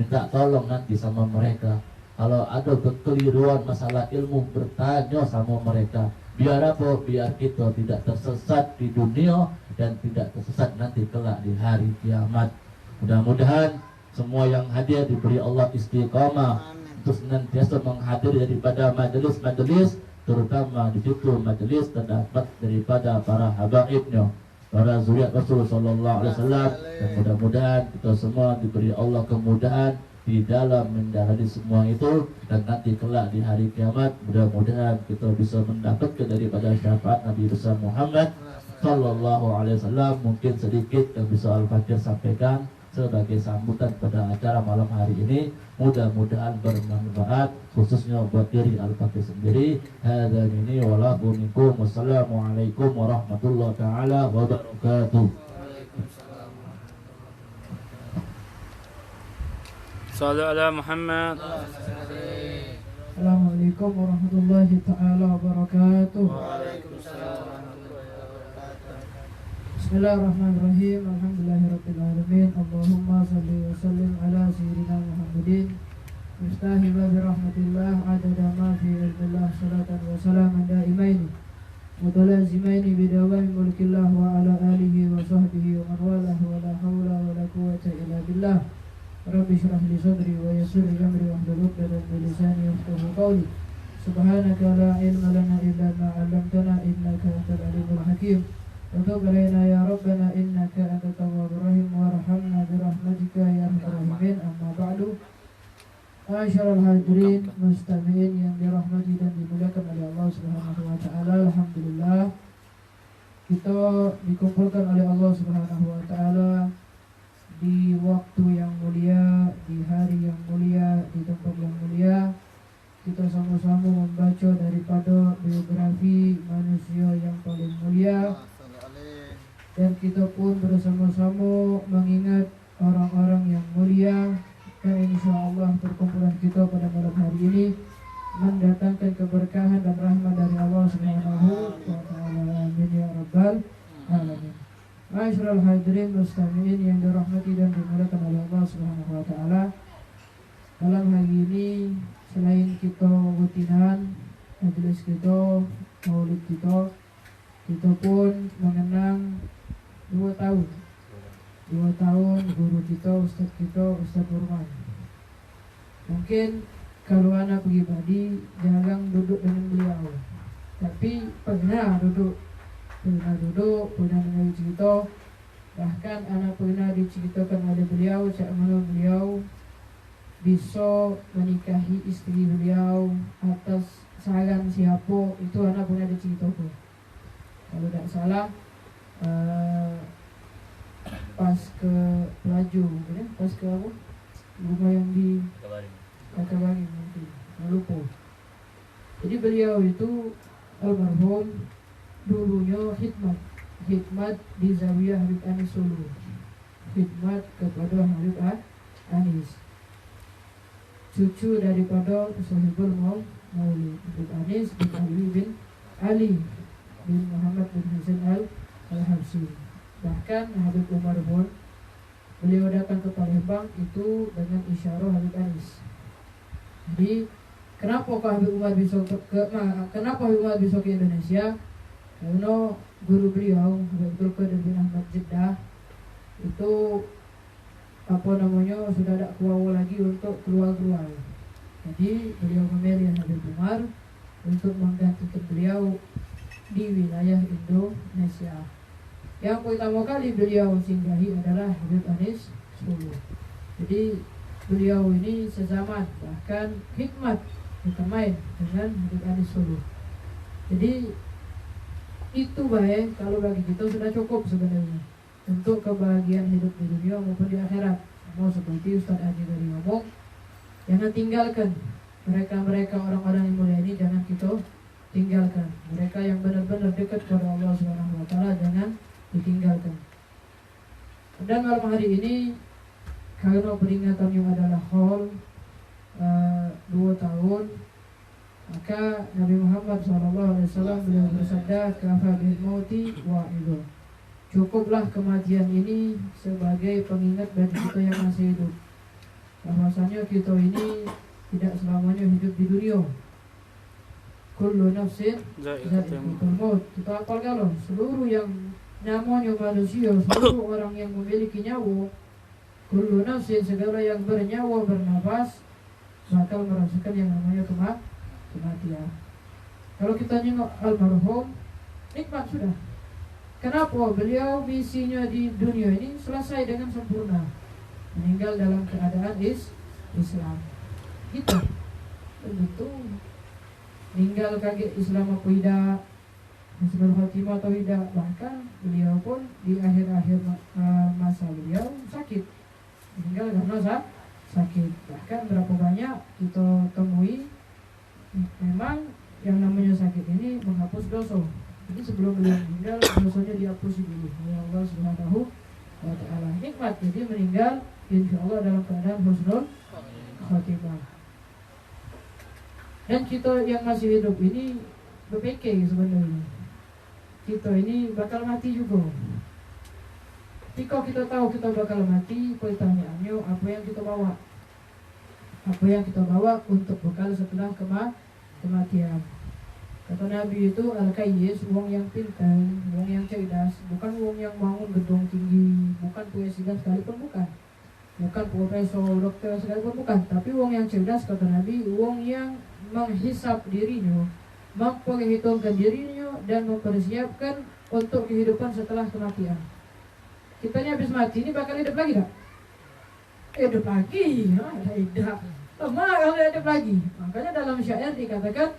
minta tolong nanti sama mereka. Kalau ada kekeliruan masalah ilmu, bertanya sama mereka. Biar apa? Biar kita tidak tersesat di dunia dan tidak tersesat nanti kelak di hari kiamat. Mudah-mudahan semua yang hadir diberi Allah istiqamah untuk senantiasa menghadiri daripada majelis-majelis, terutama di situ majelis terdapat daripada para habaibnya, para zuriat Rasul sallallahu alaihi wasallam. Dan mudah-mudahan kita semua diberi Allah kemudahan di dalam menjalani semua itu, dan nanti kelak di hari kiamat mudah-mudahan kita bisa mendapatkan daripada syafaat Nabi besar Muhammad sallallahu alaihi wasallam. Mungkin sedikit yang bisa Al-Fakir sampaikan sebagai sambutan pada acara malam hari ini, mudah-mudahan bermanfaat khususnya buat diri Al-Fakir sendiri. Hadza minni wa lakum minkum. Wassalamualaikum warahmatullahi taala wabarakatuh. Sallu ala Muhammad. Assalamualaikum warahmatullahi ta'ala wabarakatuh. Bismillahirrahmanirrahim. Alhamdulillahirrahmanirrahim. Allahumma salli wa sallim ala sayyidina Muhammadin miftahi babi rahmatillah adada ma fi ilmillah salatan wa salaman daimaini mutalazimaini bidawami mulkillah wa ala alihi wa sahbihi wa man walah wa la hawla wa la quwwata illa billah. Rabbi shrah li sadri wa yassir li amri wahlul 'uqdatam min lisani yafqahu qawli. Subhanaka la ilma lana illa ma 'allamtana innaka antal alimul hakim. Wa tub alaina ya rabbana innaka antat tawwabur rahim warhamna bi rahmatika ya arhamar rahimin. Amma ba'du. Ma'asyiral hadirin mustami'in yang dirahmati dan dimuliakan oleh Allah Subhanahu wa taala. Alhamdulillah kita dikumpulkan oleh Allah Subhanahu wa taala di waktu yang mulia, di hari yang mulia, di tempat yang mulia. Kita sama-sama membaca daripada biografi manusia yang paling mulia, dan kita pun bersama-sama mengingat orang-orang yang mulia. Dan insya Allah perkumpulan kita pada malam hari ini mendatangkan keberkahan dan rahmat dari Allah Subhanahu wa taala. Amin ya rabbal alamin. Ma'asyiral hadirin mustami'in yang dirahmati dan dimuliakan oleh Allah Subhanahu wa taala. Malam hari ini selain kita rutinan majelis kita, maulid kita pun mengenang 2 tahun guru kita, Ustaz Nurman. Mungkin kalau anak pribadi jarang duduk dengan beliau, tapi pernah duduk, pernah mengenai cerita. Bahkan anak pernah diceritakan oleh beliau cak mana beliau bisa menikahi istri beliau atas saran siapa, itu anak pernah diceritakan. Kalau tidak salah pas ke Pelaju, ya? Pas ke apa? Rumah yang di Kakabari mungkin, lupa. Jadi beliau itu almarhum dulunya khidmat di Zawiyah Habib Anis Solo, khidmat kepada Habib Anis, cucu daripada Sohibul Maulid Habib Anis bin Ali bin Muhammad bin Husain Al-Habsyi. Bahkan Habib Umar pun beliau datang ke Palembang itu dengan isyarah Habib Anis. Jadi kenapa Habib Umar bisa ke Indonesia? Karena guru beliau Habib Qadir bin Ahmad Jeddah itu sudah tidak kuat lagi untuk keluar. Jadi beliau memilih Habib Umar untuk menggantikan beliau di wilayah Indonesia. Yang pertama kali beliau singgahi adalah Habib Anis Solo. Jadi beliau ini sezaman, bahkan hikmat bermain dengan Habib Anis Solo. Jadi itu baik kalau bagi kita sudah cukup sebenarnya untuk kebahagiaan hidup di dunia maupun di akhirat. Mau seperti Ustaz Adi tadi ngomong, jangan tinggalkan mereka orang-orang yang mulia ini, jangan kita tinggalkan. Mereka yang benar-benar dekat kepada Allah Subhanahu wa taala jangan ditinggalkan. Dan malam hari ini karena peringatannya adalah haul 2 tahun, maka Nabi Muhammad SAW beliau bersabda, kafa bil mauti wa'idun. Cukuplah kematian ini sebagai pengingat bagi kita yang masih hidup, bahwasanya kita ini tidak selamanya hidup di dunia. Kullu nafsin za'iqatul maut. Kita hafal kalau seluruh yang namanya manusia, seluruh orang yang memiliki nyawa, kullu nafsin, segala yang bernyawa, bernafas, bakal merasakan yang namanya kematian. Kalau kita nengok almarhum, nikmat sudah. Kenapa? Beliau misinya di dunia ini selesai dengan sempurna, meninggal dalam keadaan Islam. Kita begitu meninggal kaget Islam apa tidak, Husnul Khotimah atau tidak. Bahkan beliau pun di akhir-akhir masa beliau sakit, meninggal karena sakit. Bahkan berapa banyak kita temui memang yang namanya sakit ini menghapus dosa. Jadi sebelum beliau meninggal dosanya dihapus dulu oleh Allah Subhanahu wa taala. Nikmat, jadi meninggal insyaallah dalam keadaan husnul khotimah. Dan kita yang masih hidup ini berpikir sebenarnya kita ini bakal mati juga. Ketika kita tahu kita bakal mati, pertanyaannya apa yang kita bawa? Apa yang kita bawa untuk bekal setelah kematian? Kata Nabi itu al-kayyis, wong yang pintar, wong yang cerdas, bukan wong yang bangun gedung tinggi, bukan presiden sekalipun bukan profesor, dokter sekalipun bukan, tapi wong yang cerdas kata Nabi, wong yang menghisap dirinya, memperhitungkan dirinya dan mempersiapkan untuk kehidupan setelah kematian. Kita ini habis mati ini bakal hidup lagi tak? Hidup lagi, tidak. Lemah kalau hidup lagi. Makanya dalam syair dikatakan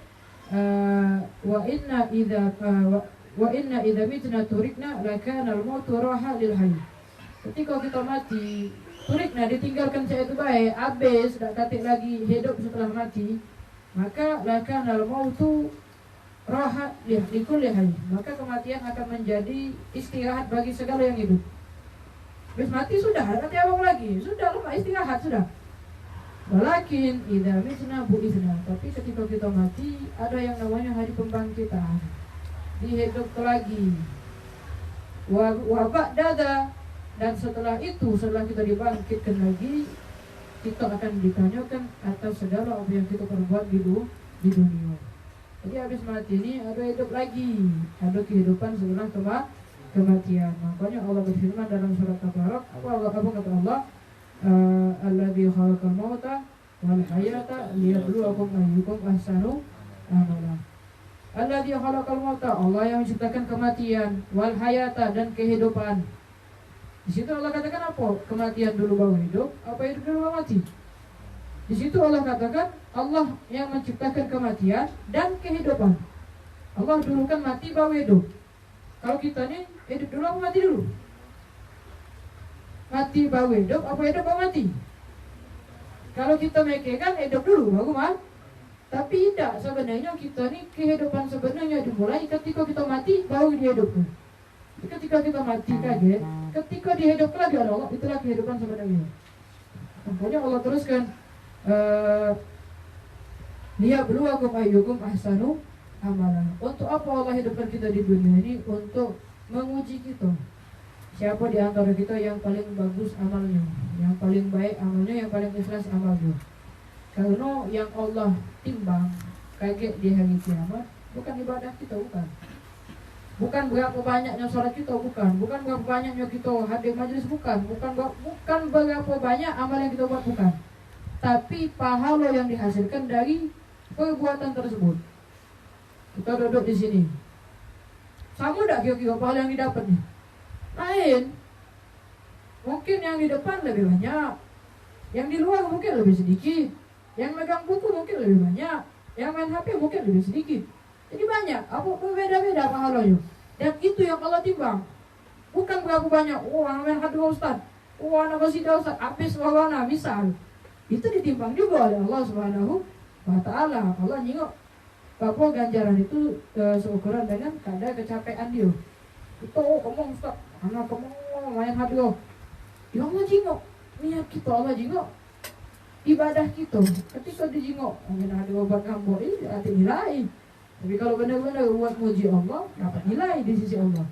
wa inna idza mitna turikna lakana al-mautu raha lil hayy. Ketika kita mati, turikna ditinggalkan saya itu baik, habis tidak katik lagi hidup setelah mati, maka lakana al-mautu raha li kulli hayy. Maka kematian akan menjadi istirahat bagi segala yang hidup. Habis mati sudah, nanti apa lagi? Sudah lupa istirahat sudah. Walakin idza mitna bu'ithna, tapi ketika kita mati ada yang namanya hari pembangkitan. Dihidup lagi. wa ba'dada, dan setelah itu, setelah kita dibangkitkan lagi, kita akan ditanyakan atas segala apa yang kita perbuat di dunia. Jadi habis mati ini ada hidup lagi, ada kehidupan setelah kematian. Makanya Allah berfirman dalam surat At-Tabarak, apa kata Allah? Alladzi khalaqal mauta wal hayata liyabluwakum ayyukum ahsanu amala. Alladzi khalaqal mauta, Allah yang menciptakan kematian, wal hayata, dan kehidupan. Di situ Allah katakan apa? Kematian dulu baru hidup, apa hidup dulu baru mati? Di situ Allah katakan Allah yang menciptakan kematian dan kehidupan. Allah dulu kan mati baru hidup. Kalau kita nih hidup dulu apa mati dulu? Mati baru hidup, apa hidup baru mati? Kalau kita mikirkan hidup dulu baru mati. Tapi tidak, sebenarnya kita nih kehidupan sebenarnya dimulai ketika kita mati baru dihidupkan. Ketika kita mati kaget, ketika dihidupkan lagi oleh Allah, itulah kehidupan sebenarnya. Makanya Allah teruskan, liyabluwakum ayyukum ahsanu amala. Untuk apa Allah hidupkan kita di dunia ini? Untuk menguji kita. Siapa di antara kita yang paling bagus amalnya, yang paling baik amalnya, yang paling ikhlas amalnya. Karena yang Allah timbang kaget di hari kiamat bukan ibadah kita, bukan berapa banyaknya sholat kita, bukan berapa banyaknya kita hadir majelis, bukan berapa banyak amal yang kita buat, bukan. Tapi pahala yang dihasilkan dari perbuatan tersebut. Kita duduk di sini, sama tak kira-kira pahala yang didapat nih? Lain. Mungkin yang di depan lebih banyak, yang di luar mungkin lebih sedikit, yang megang buku mungkin lebih banyak, yang main HP mungkin lebih sedikit. Jadi banyak, apa berbeda-beda pahalanya. Dan itu yang Allah timbang. Bukan berapa banyak, anak main hadroh Ustaz, anak qasidah Ustaz, habis warna misal. Itu ditimbang juga oleh Allah Subhanahu wa Ta'ala. Allah nyingok bahwa ganjaran itu seukuran dengan kadar kecapean dia. Itu kamu Ustaz, anak kamu main hadroh. Ya Allah jingok niat kita, Allah jingok ibadah kita. Ketika dijingok main hadroh buat kamu, ini ada nilai. Tapi kalau benar-benar buat muji Allah, dapat nilai di sisi Allah.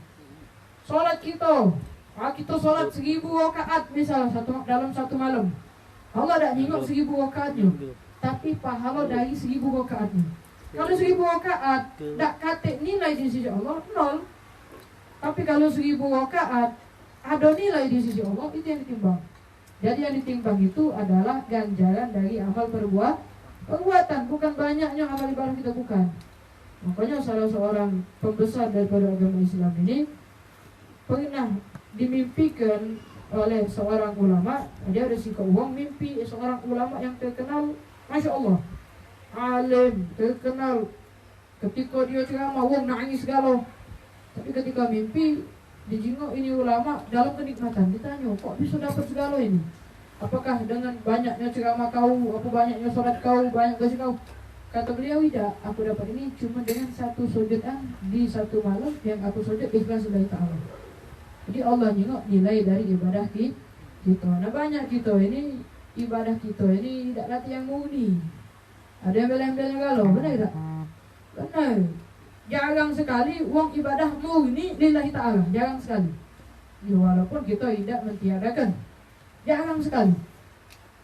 Sholat kita sholat 1000 rakaat misalnya dalam satu malam. Allah tak nyingok 1000 rakaatnya, tapi pahala dari 1000 rakaatnya. Kalau 1000 rakaat tak kate nilai di sisi Allah, 0. Tapi kalau 1000 rakaat ada nilai di sisi Allah, itu yang ditimbang. Jadi yang ditimbang itu adalah ganjaran dari amal perbuatan, bukan banyaknya amal ibadah kita, bukan. Makanya salah seorang pembesar daripada agama Islam ini pernah dimimpikan oleh seorang ulama. Dia ada sikap uang, mimpi seorang ulama yang terkenal, Masya Allah, alim, terkenal. Ketika dia ceramah, uang nangis galau. Tapi ketika mimpi, dijenguk ini ulama dalam kenikmatan. Ditanya, kok bisa dapat segala ini? Apakah dengan banyaknya ceramah kau, apa banyaknya sholat kau, banyak kasih kau? Kata beliau, tidak, aku dapat ini cuma dengan satu sujudan di satu malam yang aku sujud ikhlas lillahi ta'ala. Jadi Allah nyengok nilai dari ibadah kita. Nah banyak kita ini, ibadah kita ini tidak latih yang murni. Ada yang bela-belanya galau, benar tak? Benar. Jarang sekali uang ibadah murni lillahi ta'ala, jarang sekali. Ya, walaupun kita tidak mentiadakan, jarang sekali.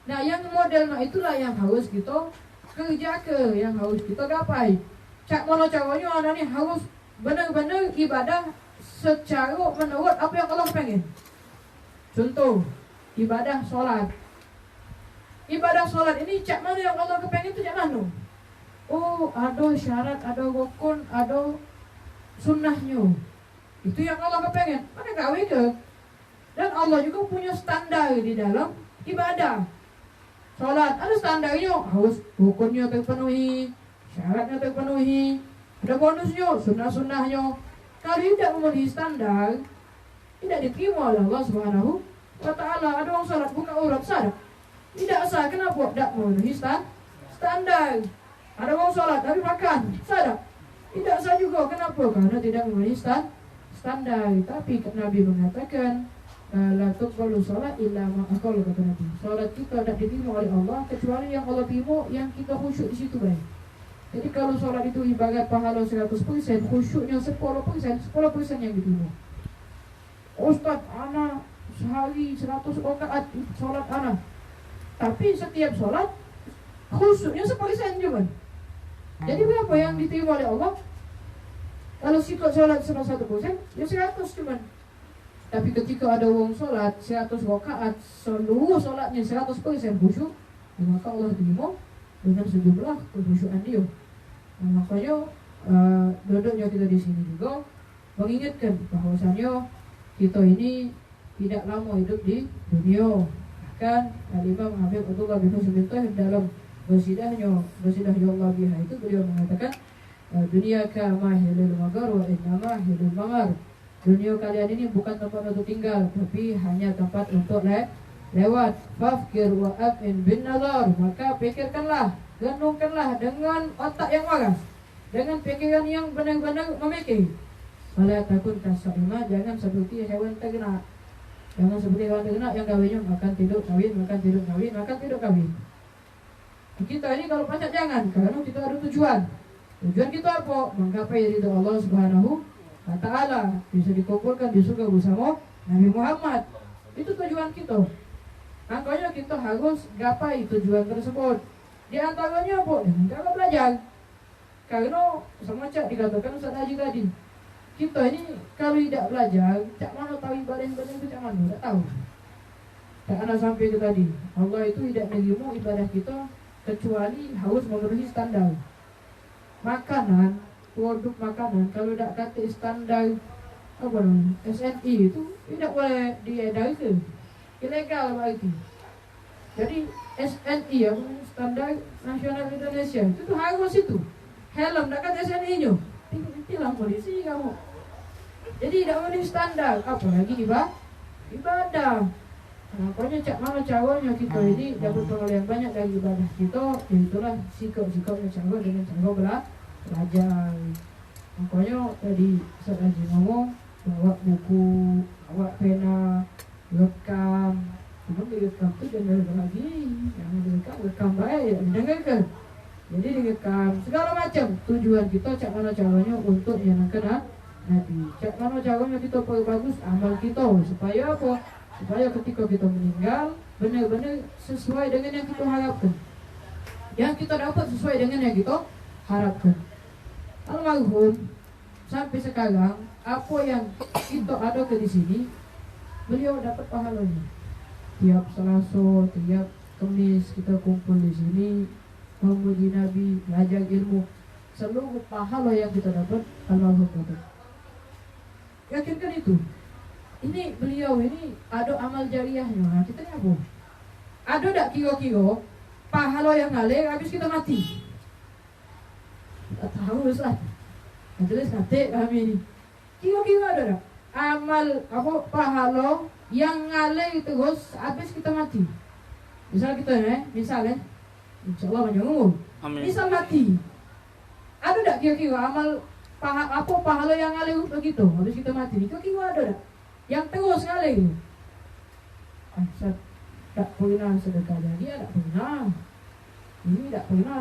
Nah yang model itulah yang harus kita kerja yang harus kita gapai. Cak mana caranya anak ni harus benar-benar ibadah secara menurut apa yang Allah pengen. Contoh, ibadah solat. Ibadah solat ini cak mana yang Allah kepengen tu cak mana? Oh, ada syarat, ada rukun, ada sunnahnya. Itu yang Allah kepengen. Mana gawe ke? Dan Allah juga punya standar di dalam ibadah. Sholat ada standarnya, harus hukumnya terpenuhi, syaratnya terpenuhi, ada bonusnya, sunnah-sunnahnya. Kalau tidak memenuhi standar, tidak diterima oleh Allah Subhanahu wa Ta'ala. Ada orang sholat buka aurat sah, tidak sah. Kenapa? Tidak memenuhi standar. Ada orang sholat tapi makan sah, tidak sah juga. Kenapa? Karena tidak memenuhi standar. Tapi Nabi mengatakan, la tuqbalu salat illa ma aqall, kata Nabi. Salat kita tidak diterima oleh Allah kecuali yang Allah terima yang kita khusyuk di situ baik. Jadi kalau salat itu ibarat pahala 100%, khusyuknya 10% yang diterima. Ustaz, anak sehari 100 rakaat sholat anak. Tapi setiap sholat khusyuknya 1% cuma. Jadi berapa yang diterima oleh Allah? Kalau sikap sholat 100%, ya 100 cuma. Tapi ketika ada orang sholat 100 rakaat, seluruh sholatnya 100% khusyuk, maka Allah terima dengan sejumlah kekhusyukan dia. Makanya duduknya kita di sini juga mengingatkan bahwasanya kita ini tidak lama hidup di dunia. Bahkan Al-Imam Habib Abdullah bin Husain dalam bersidahnya Allah biha itu beliau mengatakan dunia ka mahilul magar wa innama hilul mangar. Dunia kalian ini bukan tempat untuk tinggal, tapi hanya tempat untuk lewat. Fafkir wa afin bin nazar, maka pikirkanlah, renungkanlah dengan otak yang waras, dengan pikiran yang benar-benar memikir. Wala takun kasaima, jangan seperti hewan ternak. Jangan seperti hewan ternak yang kawinnya makan tidur kawin, makan tidur kawin, makan tidur kawin. Kita ini kalau pacak jangan, karena kita ada tujuan. Tujuan kita apa? Menggapai ridha Allah Subhanahu wa ta'ala, bisa dikumpulkan di surga bersama Nabi Muhammad. Itu tujuan kita. Makanya kita harus gapai tujuan tersebut. Di antaranya apa? Dengan cara belajar. Karena semacam dikatakan Ustaz Haji tadi, kita ini kalau tidak belajar, cak mana tahu ibadah itu cak mana? Tak tahu. Tak ada sampai ke tadi. Allah itu tidak menerima ibadah kita kecuali harus memenuhi standar. Makanan, produk makanan kalau tidak kata standar apa namanya SNI itu tidak boleh diedarkan, ilegal berarti. Jadi SNI ya, standar nasional Indonesia itu harus itu. Helm tak kata SNI nya, tilang polisi kamu. Jadi tidak memenuhi standar, apalagi ibadah. Makanya cak mana caranya kita ini dapat pengalaman banyak dari ibadah kita, itulah sikap-sikapnya cara dengan cara belajar. Makanya tadi Ustaz Haji ngomong bawa buku, bawa pena, rekam. Cuma direkam itu jangan lagi, jangan rekam baik, dengarkan. Jadi direkam segala macam. Tujuan kita cak mana caranya untuk menyenangkan Nabi. Cak mana caranya kita perbagus amal kita supaya apa? Supaya ketika kita meninggal benar-benar sesuai dengan yang kita harapkan. Yang kita dapat sesuai dengan yang kita harapkan. Almarhum sampai sekarang apa yang kita ada di sini beliau dapat pahalanya. Tiap Selasa, tiap Kamis kita kumpul di sini memuji Nabi, belajar ilmu, seluruh pahala yang kita dapat almarhum dapat. Yakinkan itu. Ini beliau ini ada amal jariahnya. Nah, kita ni apa? Ada tak kira-kira pahala yang ngalir habis kita mati? Tak tahu Ustaz. Jelas kata kami ni. Kira-kira ada tak amal apa pahala yang ngalir terus habis kita mati? Misal kita misal insya-Allah panjang umur. Amin. Misal mati. Ada tak kira-kira amal apa pahala yang ngalir begitu habis kita mati? Kira-kira ada tak? Yang terus sekali Ustaz tak pernah sedekah jariah, tak pernah. Ini tak pernah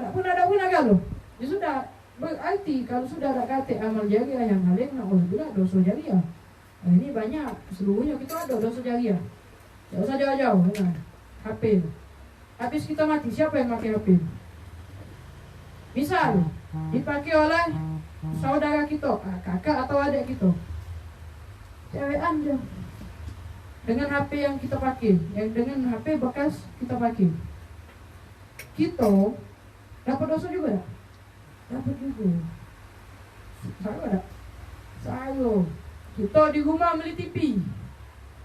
kalau dia sudah berarti kalau sudah ada kata amal jariah yang ngalir, na'udzubillah dosa jariah. Nah, ini banyak seluruhnya kita ada dosa jariah. Tak usah jauh-jauh. HP habis kita mati, siapa yang pakai HP? Misal dipakai oleh saudara kita, kakak atau adik kita, cewekan je dengan HP yang kita pakai, yang dengan HP bekas kita pakai, kita dapat dosa juga tak? Dapat juga. Saya tak? Saya kita di rumah beli TV,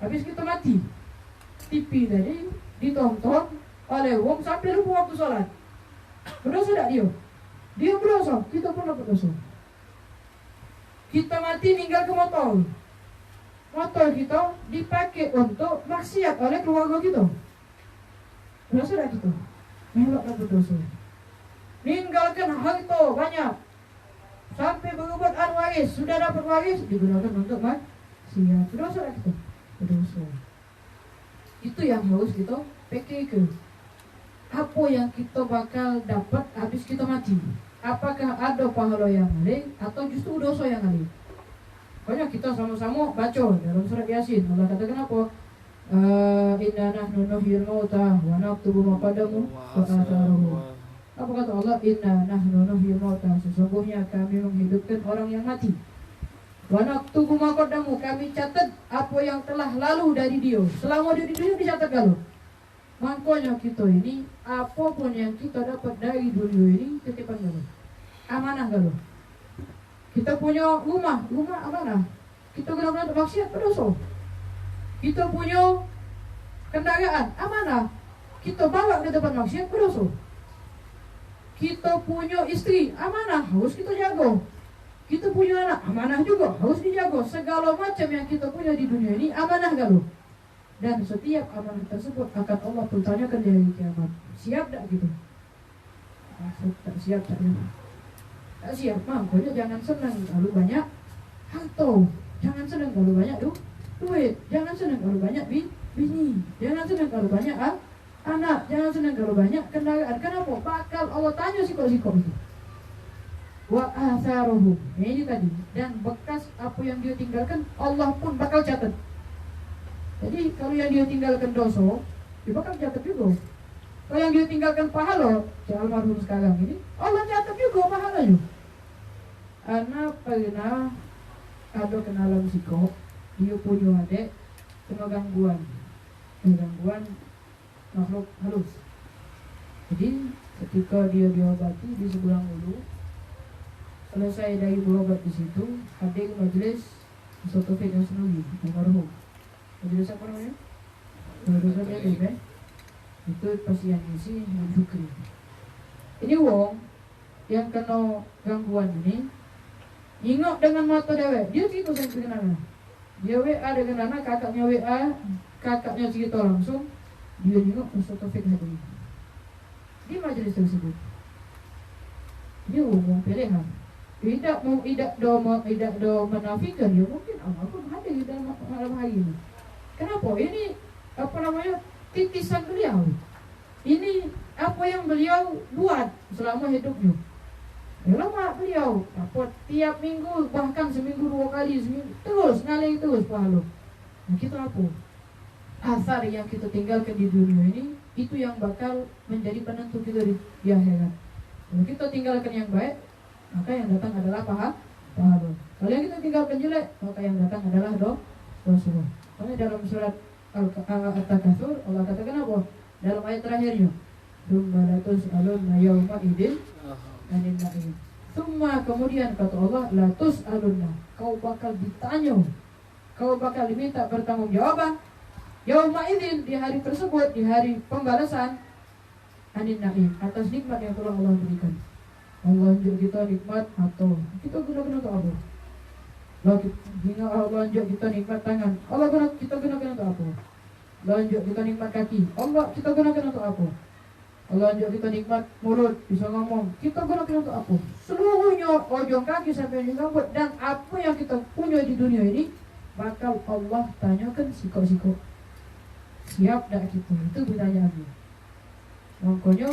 habis kita mati, TV tadi ditonton oleh wong sampai lupa waktu sholat. Berdosa tak dia? Dia berdosa, kita pun dapat dosa. Kita mati meninggal ke motor kita dipakai untuk maksiat oleh keluarga kita. Dosa tak kita? Melak dapat dosa. Meninggalkan harta banyak sampai berubat waris, sudah dapat waris digunakan untuk maksiat. Dosa tak kita? Dosa. Itu yang harus kita pikirkan. Apa yang kita bakal dapat habis kita mati? Apakah ada pahala yang ngalir atau justru dosa yang ngalir? Pokoknya kita sama-sama baca dalam surat Yasin. Allah katakan apa? Inna nahnu nuhyil mauta wa naktubu ma qaddamu wa atharuhum. Apa kata Allah? Inna nahnu nuhyil mauta. Sesungguhnya kami menghidupkan orang yang mati. Wa naktubu ma qaddamu, kami catat apa yang telah lalu dari dia. Selama dia di dunia dicatat kalau. Makanya kita ini apapun yang kita dapat dari dunia ini titipan kalau. Amanah kalau. Kita punya rumah amanah. Kita benar-benar maksiat berdosa. Kita punya kendaraan amanah. Kita bawa ke tempat maksiat berdosa. Kita punya istri amanah, harus kita jaga. Kita punya anak amanah juga, harus dijaga. Segala macam yang kita punya di dunia ini amanah kalau. Dan setiap amanah tersebut akan Allah bertanyakan di hari kiamat. Siap tak gitu? Tak siap tak ya? Tak siap, makanya jangan senang kalau banyak harta, jangan senang kalau banyak duit, jangan senang kalau banyak bini, jangan senang kalau banyak anak, jangan senang kalau banyak kendaraan. Kenapa? Bakal Allah tanya sikok-sikok itu. Wa atharuhum, ini tadi. Dan bekas apa yang dia tinggalkan Allah pun bakal catat. Jadi kalau yang dia tinggalkan dosa, dia bakal catat juga. Kalau yang dia tinggalkan pahala, almarhum sekarang ini, Allah catat juga pahalanya. Anak pernah ada kenalan psikop, dia punya adik kena gangguan makhluk halus. Jadi ketika dia diobati di sebelah ulu, selesai dari berobat di situ, hadir majelis Ustaz Taufik Hasnawi, almarhum. Majelis apa namanya? Majelis dia itu pasien isi Syukri. Ini wong yang kena gangguan ini ingat dengan mata dewe. Dia cerita saya kenal. Dia WA dengan anak, kakaknya WA, kakaknya cerita langsung. Dia ingat Ustaz Taufik hadir di majelis tersebut. Dia ngomong pilihan. Tidak do menafikan dia mungkin almarhum hadir dalam malam hari ini. Kenapa? Ini apa namanya? Titisan beliau. Ini apa yang beliau buat selama hidupnya. Lama beliau dapat tiap minggu, bahkan seminggu 2 kali terus ngalir terus pahala. Nah kita apa? Asar yang kita tinggalkan di dunia ini itu yang bakal menjadi penentu kita di akhirat. Kalau kita tinggalkan yang baik, maka yang datang adalah pahala. Kalau yang kita tinggalkan jelek, maka yang datang adalah dosa. Karena dalam surat Al-Takatsur Allah katakan apa? Dalam ayat terakhirnya, "Tsumma latus'alunna yawma idzin 'anil na'im." Tsumma, kemudian kata Allah, latus'alunna, kau bakal ditanya, kau bakal diminta pertanggungjawaban yawma idzin, di hari tersebut, di hari pembalasan, 'anil na'im, atas nikmat yang telah Allah berikan. Allah unjuk kita nikmat atau kita guna-guna untuk apa? Allah unjuk kita nikmat tangan, kita gunakan untuk apa? Allah unjuk kita nikmat kaki, kita gunakan untuk apa? Allah unjuk kita nikmat mulut, bisa ngomong, kita gunakan untuk apa? Seluruhnya, ujung kaki sampai ujung rambut, dan apa yang kita punya di dunia ini bakal Allah tanyakan sikok-sikok. Siap tak kita? Itu pertanyaannya. Makanya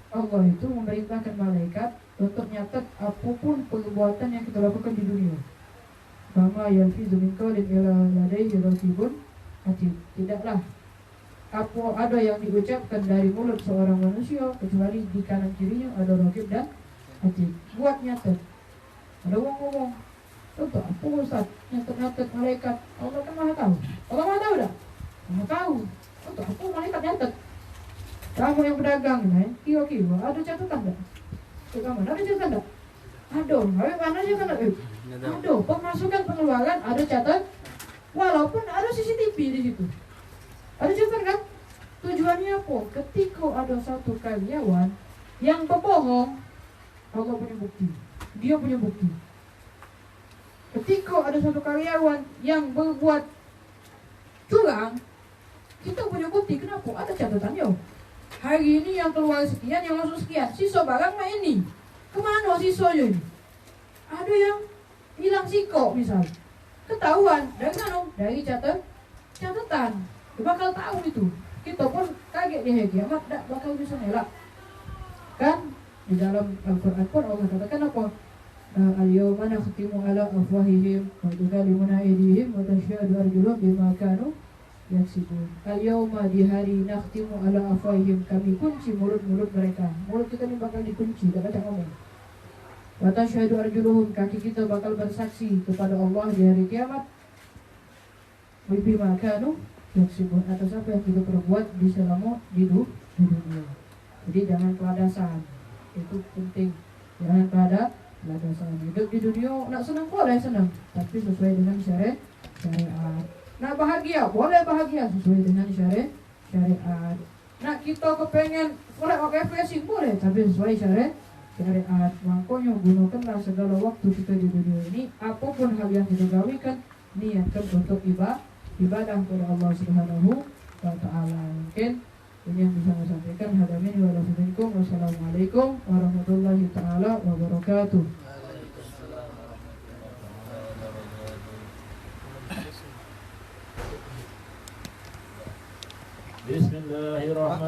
Allah itu memerintahkan malaikat untuk nyatat apapun perbuatan yang kita lakukan di dunia. Kama yalfizu min qawlin illa ladaihi raqibun atid. Tidaklah apa ada yang diucapkan dari mulut seorang manusia kecuali di kanan kirinya ada raqib dan atid. Buat nyatat. Ada orang ngomong, "Untuk apa Ustaz nyatat malaikat? Allah kan Maha tahu." Allah Maha tahu dah? Maha tahu. Untuk apa malaikat nyatat? Kamu yang pedagang nih, kilo-kilo, ada catatan tak? Kamu ada catatan tak? Ada, mana aja kan? Ada, pemasukan pengeluaran ada catat, walaupun ada CCTV di situ. Ada catatan kan? Tujuannya apa? Ketika ada satu karyawan yang berbohong, Allah punya bukti. Dia punya bukti. Ketika ada satu karyawan yang berbuat curang, kita punya bukti. Kenapa? Ada catatannya. Hari ini yang keluar sekian, yang masuk sekian. Sisa barang mah ini. Kemana sisanya ini? Ada yang hilang siko misal. Ketahuan. Dari mana? Dari catatan. Dia bakal tahu itu. Kita pun kaget di hari kiamat, tak bakal bisa ngelak. Kan? Di dalam Al-Quran pun Allah katakan apa? al-yawma nakhtimu ala afwahihim wa tukallimuna aydihim wa tashhadu arjuluhum bima kanu yaksibun. Al-yawma, di hari, nakhtimu ala afwahihim, kami kunci mulut-mulut mereka. Mulut kita ini bakal dikunci, tak ada ngomong. Wa tashhadu arjuluhum, kaki kita bakal bersaksi kepada Allah di hari kiamat. Bima kanu yaksibun, atas apa yang kita perbuat di selama di dunia. Jadi jangan keladasan, itu penting. Jangan keladasan. Hidup di dunia nak senang boleh senang, tapi sesuai dengan syariat. Nak bahagia boleh bahagia sesuai dengan syariat. Nak kita kepengen boleh pakai fashion boleh, tapi sesuai syariat. Makanya gunakanlah segala waktu kita di dunia ini, apapun hal yang kita gawikan, niatkan untuk ibadah kepada Allah Subhanahu wa Ta'ala. Mungkin ini yang bisa saya sampaikan. Hadamin wa lafiminkum. Wassalamualaikum warahmatullahi ta'ala wabarakatuh. Bismillahirrahmanirrahim.